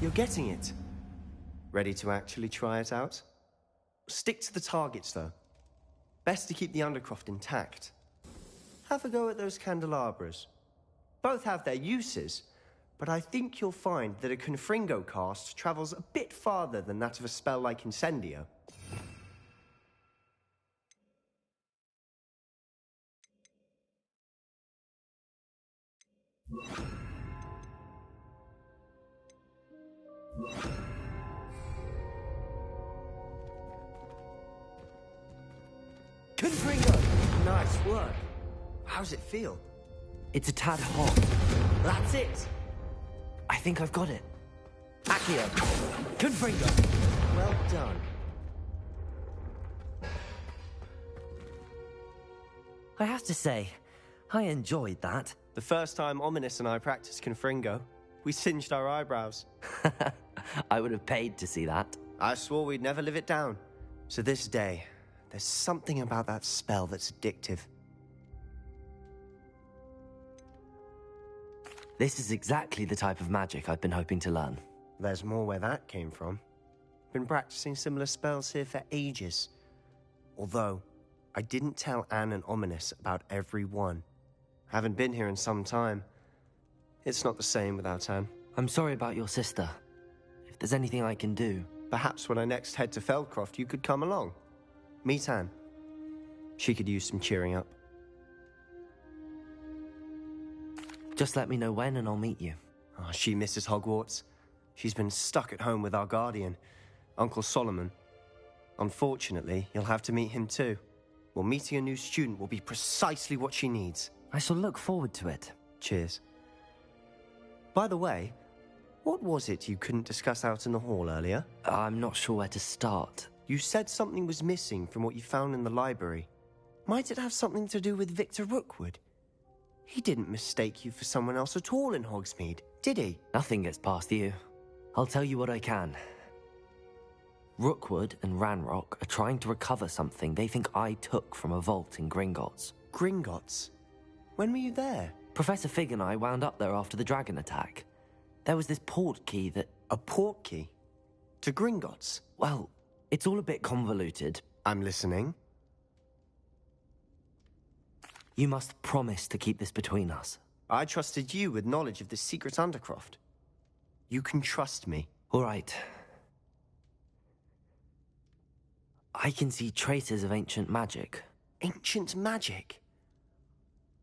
You're getting it. Ready to actually try it out? Stick to the targets, though. Best to keep the Undercroft intact. have a go at those candelabras. Both have their uses, but I think you'll find that a Confringo cast travels a bit farther than that of a spell like Incendio. Confringo! Nice work. How's it feel? It's a tad hot. That's it! I think I've got it. Accio! Confringo! Well done. I have to say, I enjoyed that. The first time Ominous and I practiced Confringo, we singed our eyebrows. I would have paid to see that. I swore we'd never live it down. So this day, there's something about that spell that's addictive. This is exactly the type of magic I've been hoping to learn. There's more where that came from. Been practicing similar spells here for ages. Although, I didn't tell Anne and Ominous about every one. Haven't been here in some time. It's not the same without Anne. I'm sorry about your sister. If there's anything I can do... Perhaps when I next head to Feldcroft, you could come along. Meet Anne. She could use some cheering up. Just let me know when and I'll meet you. Oh, she misses Hogwarts. She's been stuck at home with our guardian, Uncle Solomon. Unfortunately, you'll have to meet him too. Well, meeting a new student will be precisely what she needs. I shall look forward to it. Cheers. By the way, what was it you couldn't discuss out in the hall earlier? I'm not sure where to start. You said something was missing from what you found in the library. Might it have something to do with Victor Rookwood? He didn't mistake you for someone else at all in Hogsmeade, did he? Nothing gets past you. I'll tell you what I can. Rookwood and Ranrock are trying to recover something they think I took from a vault in Gringotts. Gringotts? When were you there? Professor Fig and I wound up there after the dragon attack. There was this port key that... A port key? To Gringotts? Well, it's all a bit convoluted. I'm listening. You must promise to keep this between us. I trusted you with knowledge of the secret Undercroft. You can trust me. All right. I can see traces of ancient magic. Ancient magic?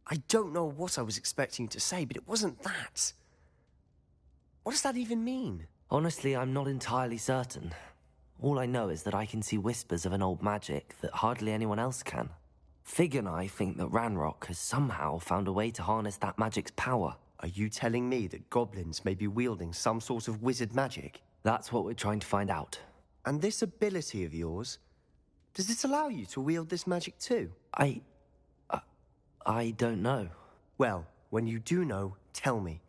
I don't know what I was expecting you to say, but it wasn't that. What does that even mean? Honestly, I'm not entirely certain. All I know is that I can see whispers of an old magic that hardly anyone else can. Fig and I think that Ranrock has somehow found a way to harness that magic's power. Are you telling me that goblins may be wielding some sort of wizard magic? That's what we're trying to find out. And this ability of yours, does it allow you to wield this magic too? I don't know. Well, when you do know, tell me.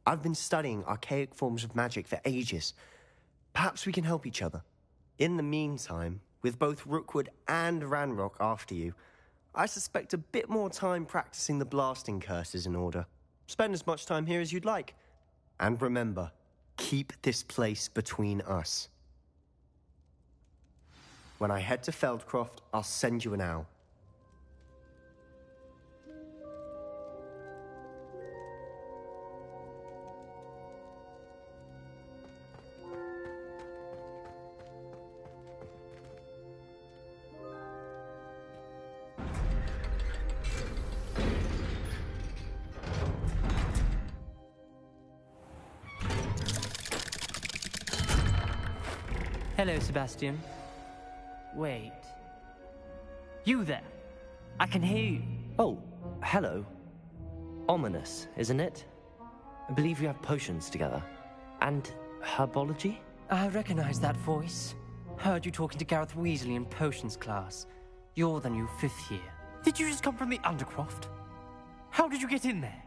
I've been studying archaic forms of magic for ages. Perhaps we can help each other. In the meantime, with both Rookwood and Ranrock after you, I suspect a bit more time practicing the blasting curses in order. Spend as much time here as you'd like. And remember, keep this place between us. When I head to Feldcroft, I'll send you an owl. Hello, Sebastian. Wait. You there? I can hear you. Oh, hello. Ominous, isn't it? I believe we have potions together. And herbology? I recognize that voice. Heard you talking to Gareth Weasley in potions class. You're the new 5th year. Did you just come from the Undercroft? How did you get in there?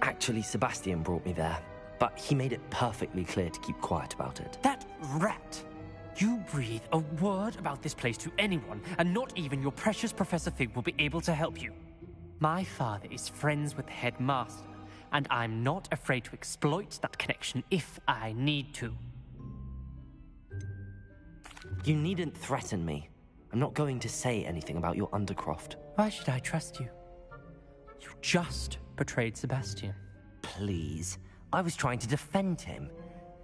Actually, Sebastian brought me there. But he made it perfectly clear to keep quiet about it. That rat! You breathe a word about this place to anyone, and not even your precious Professor Fig will be able to help you. My father is friends with the headmaster, and I'm not afraid to exploit that connection if I need to. You needn't threaten me. I'm not going to say anything about your Undercroft. Why should I trust you? You just betrayed Sebastian. Please. I was trying to defend him.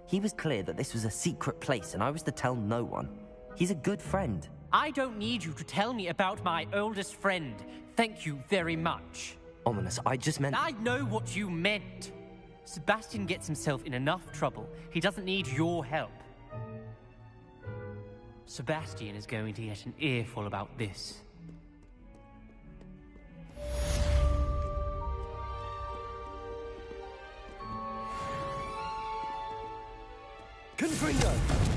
He was clear that this was a secret place and I was to tell no one. He's a good friend. I don't need you to tell me about my oldest friend. Thank you very much. Ominous, I just meant... I know what you meant. Sebastian gets himself in enough trouble. He doesn't need your help. Sebastian is going to get an earful about this. Confringo!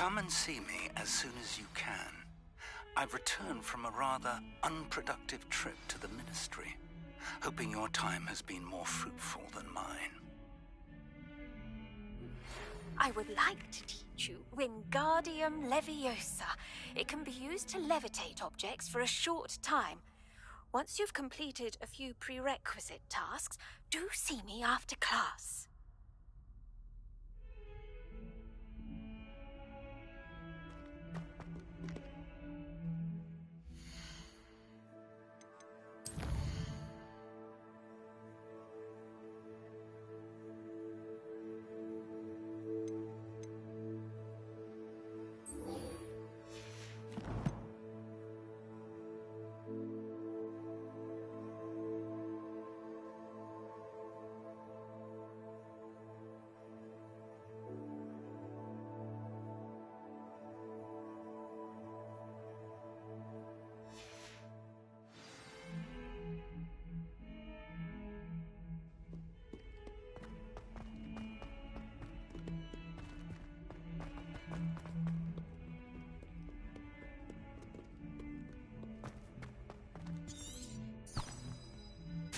Come and see me as soon as you can. I've returned from a rather unproductive trip to the Ministry, hoping your time has been more fruitful than mine. I would like to teach you Wingardium Leviosa. It can be used to levitate objects for a short time. Once you've completed a few prerequisite tasks, do see me after class.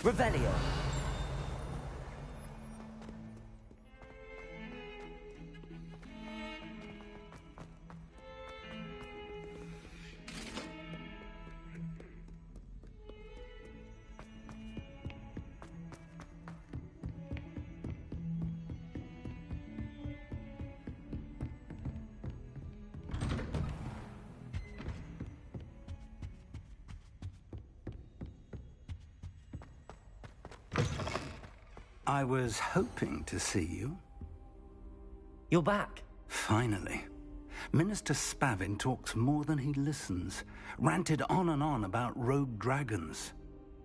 Revelio. I was hoping to see you. You're back. Finally. Minister Spavin talks more than he listens. Ranted on and on about rogue dragons.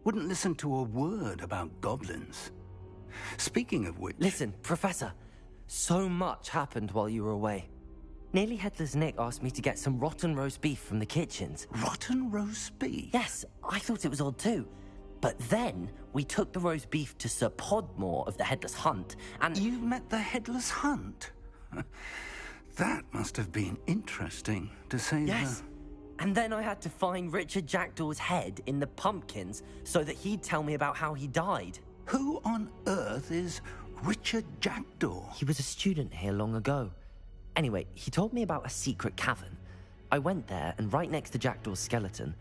Wouldn't listen to a word about goblins. Speaking of which... Listen, Professor. So much happened while you were away. Nearly Headless Nick asked me to get some rotten roast beef from the kitchens. Rotten roast beef? Yes, I thought it was odd too. But then, we took the roast beef to Sir Podmore of the Headless Hunt, and... You met the Headless Hunt? That must have been interesting, to say Yes. And then I had to find Richard Jackdaw's head in the pumpkins so that he'd tell me about how he died. Who on earth is Richard Jackdaw? He was a student here long ago. Anyway, he told me about a secret cavern. I went there, and right next to Jackdaw's skeleton,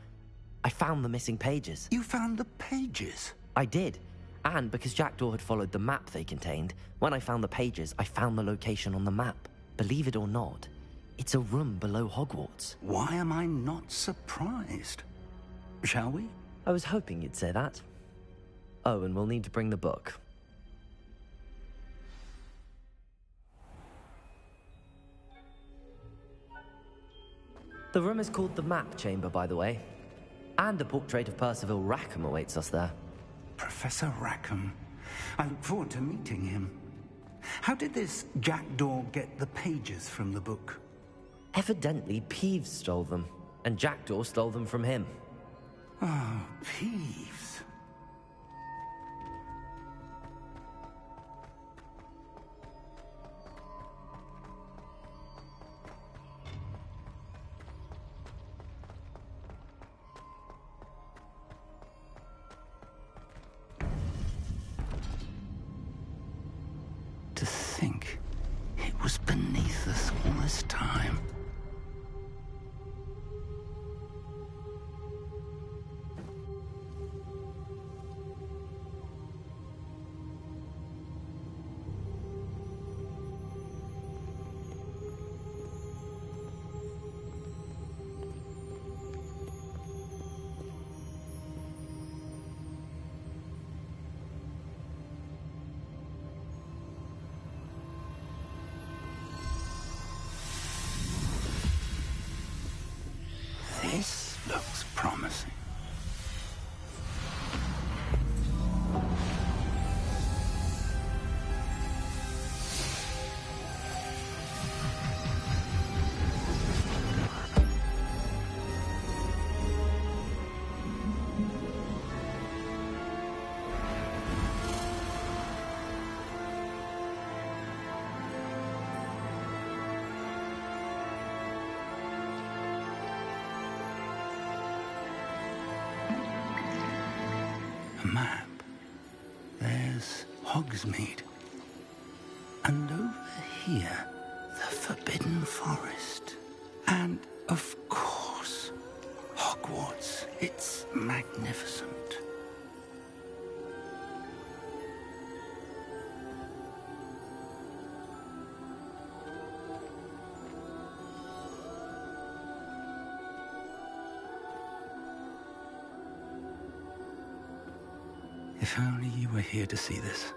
I found the missing pages. You found the pages? I did. And because Jackdaw had followed the map they contained, when I found the pages, I found the location on the map. Believe it or not, it's a room below Hogwarts. Why am I not surprised? Shall we? I was hoping you'd say that. Oh, and we'll need to bring the book. The room is called the Map Chamber, by the way. And a portrait of Percival Rackham awaits us there. Professor Rackham. I look forward to meeting him. How did this Jackdaw get the pages from the book? Evidently, Peeves stole them, and Jackdaw stole them from him. Oh, Peeves. To think it was beneath us all this time. This looks promising. Map. There's Hogsmeade. And over here, the Forbidden Forest. And, of course, Hogwarts. It's magnificent. If only you were here to see this.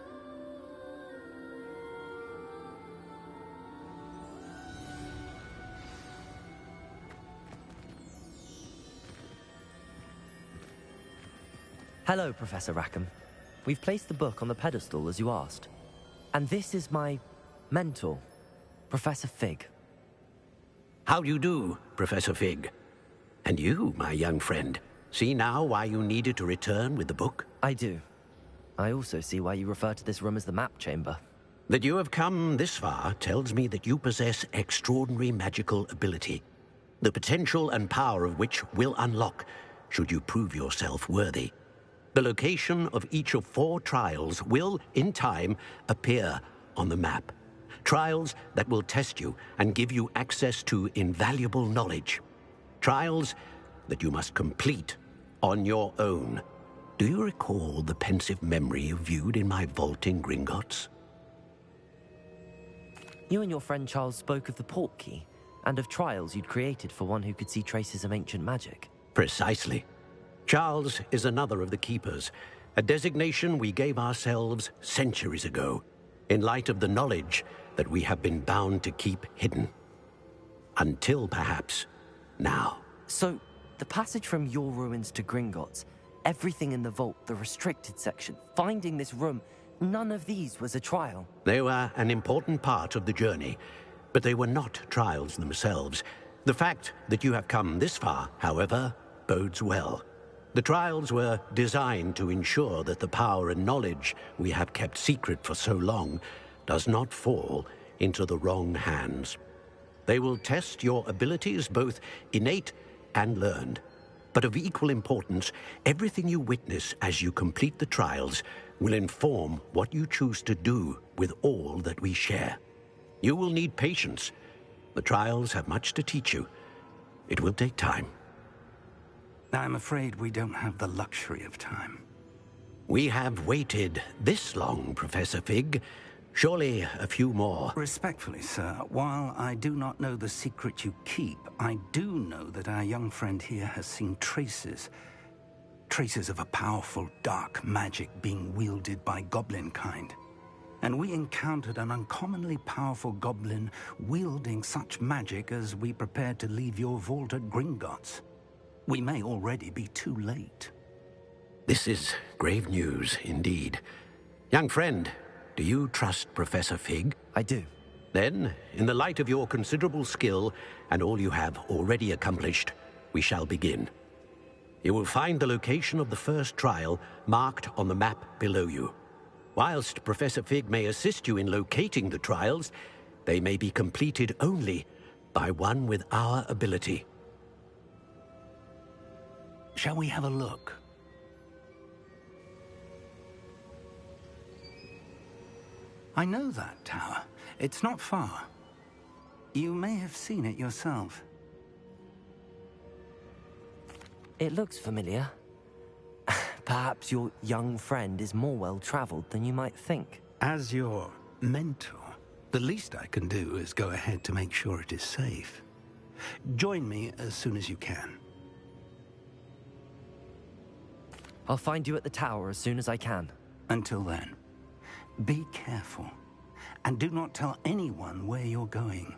Hello, Professor Rackham. We've placed the book on the pedestal, as you asked. And this is my mentor, Professor Fig. How do you do, Professor Fig? And you, my young friend, see now why you needed to return with the book? I do. I also see why you refer to this room as the Map Chamber. That you have come this far tells me that you possess extraordinary magical ability, the potential and power of which will unlock should you prove yourself worthy. The location of each of 4 trials will, in time, appear on the map. Trials that will test you and give you access to invaluable knowledge. Trials that you must complete on your own. Do you recall the pensive memory you viewed in my vault in Gringotts? You and your friend Charles spoke of the Portkey, and of trials you'd created for one who could see traces of ancient magic. Precisely. Charles is another of the Keepers, a designation we gave ourselves centuries ago, in light of the knowledge that we have been bound to keep hidden. Until, perhaps, now. So, the passage from your ruins to Gringotts, everything in the vault, the restricted section, finding this room, none of these was a trial. They were an important part of the journey, but they were not trials themselves. The fact that you have come this far, however, bodes well. The trials were designed to ensure that the power and knowledge we have kept secret for so long does not fall into the wrong hands. They will test your abilities, both innate and learned. But of equal importance, everything you witness as you complete the trials will inform what you choose to do with all that we share. You will need patience. The trials have much to teach you. It will take time. I'm afraid we don't have the luxury of time. We have waited this long, Professor Fig. Surely a few more. Respectfully, sir, while I do not know the secret you keep, I do know that our young friend here has seen traces of a powerful dark magic being wielded by goblin kind. And we encountered an uncommonly powerful goblin wielding such magic as we prepared to leave your vault at Gringotts. We may already be too late. This is grave news indeed. Young friend, do you trust Professor Fig? I do. Then, in the light of your considerable skill and all you have already accomplished, we shall begin. You will find the location of the first trial marked on the map below you. Whilst Professor Fig may assist you in locating the trials, they may be completed only by one with our ability. Shall we have a look? I know that tower. It's not far. You may have seen it yourself. It looks familiar. Perhaps your young friend is more well-traveled than you might think. As your mentor, the least I can do is go ahead to make sure it is safe. Join me as soon as you can. I'll find you at the tower as soon as I can. Until then, be careful, and do not tell anyone where you're going.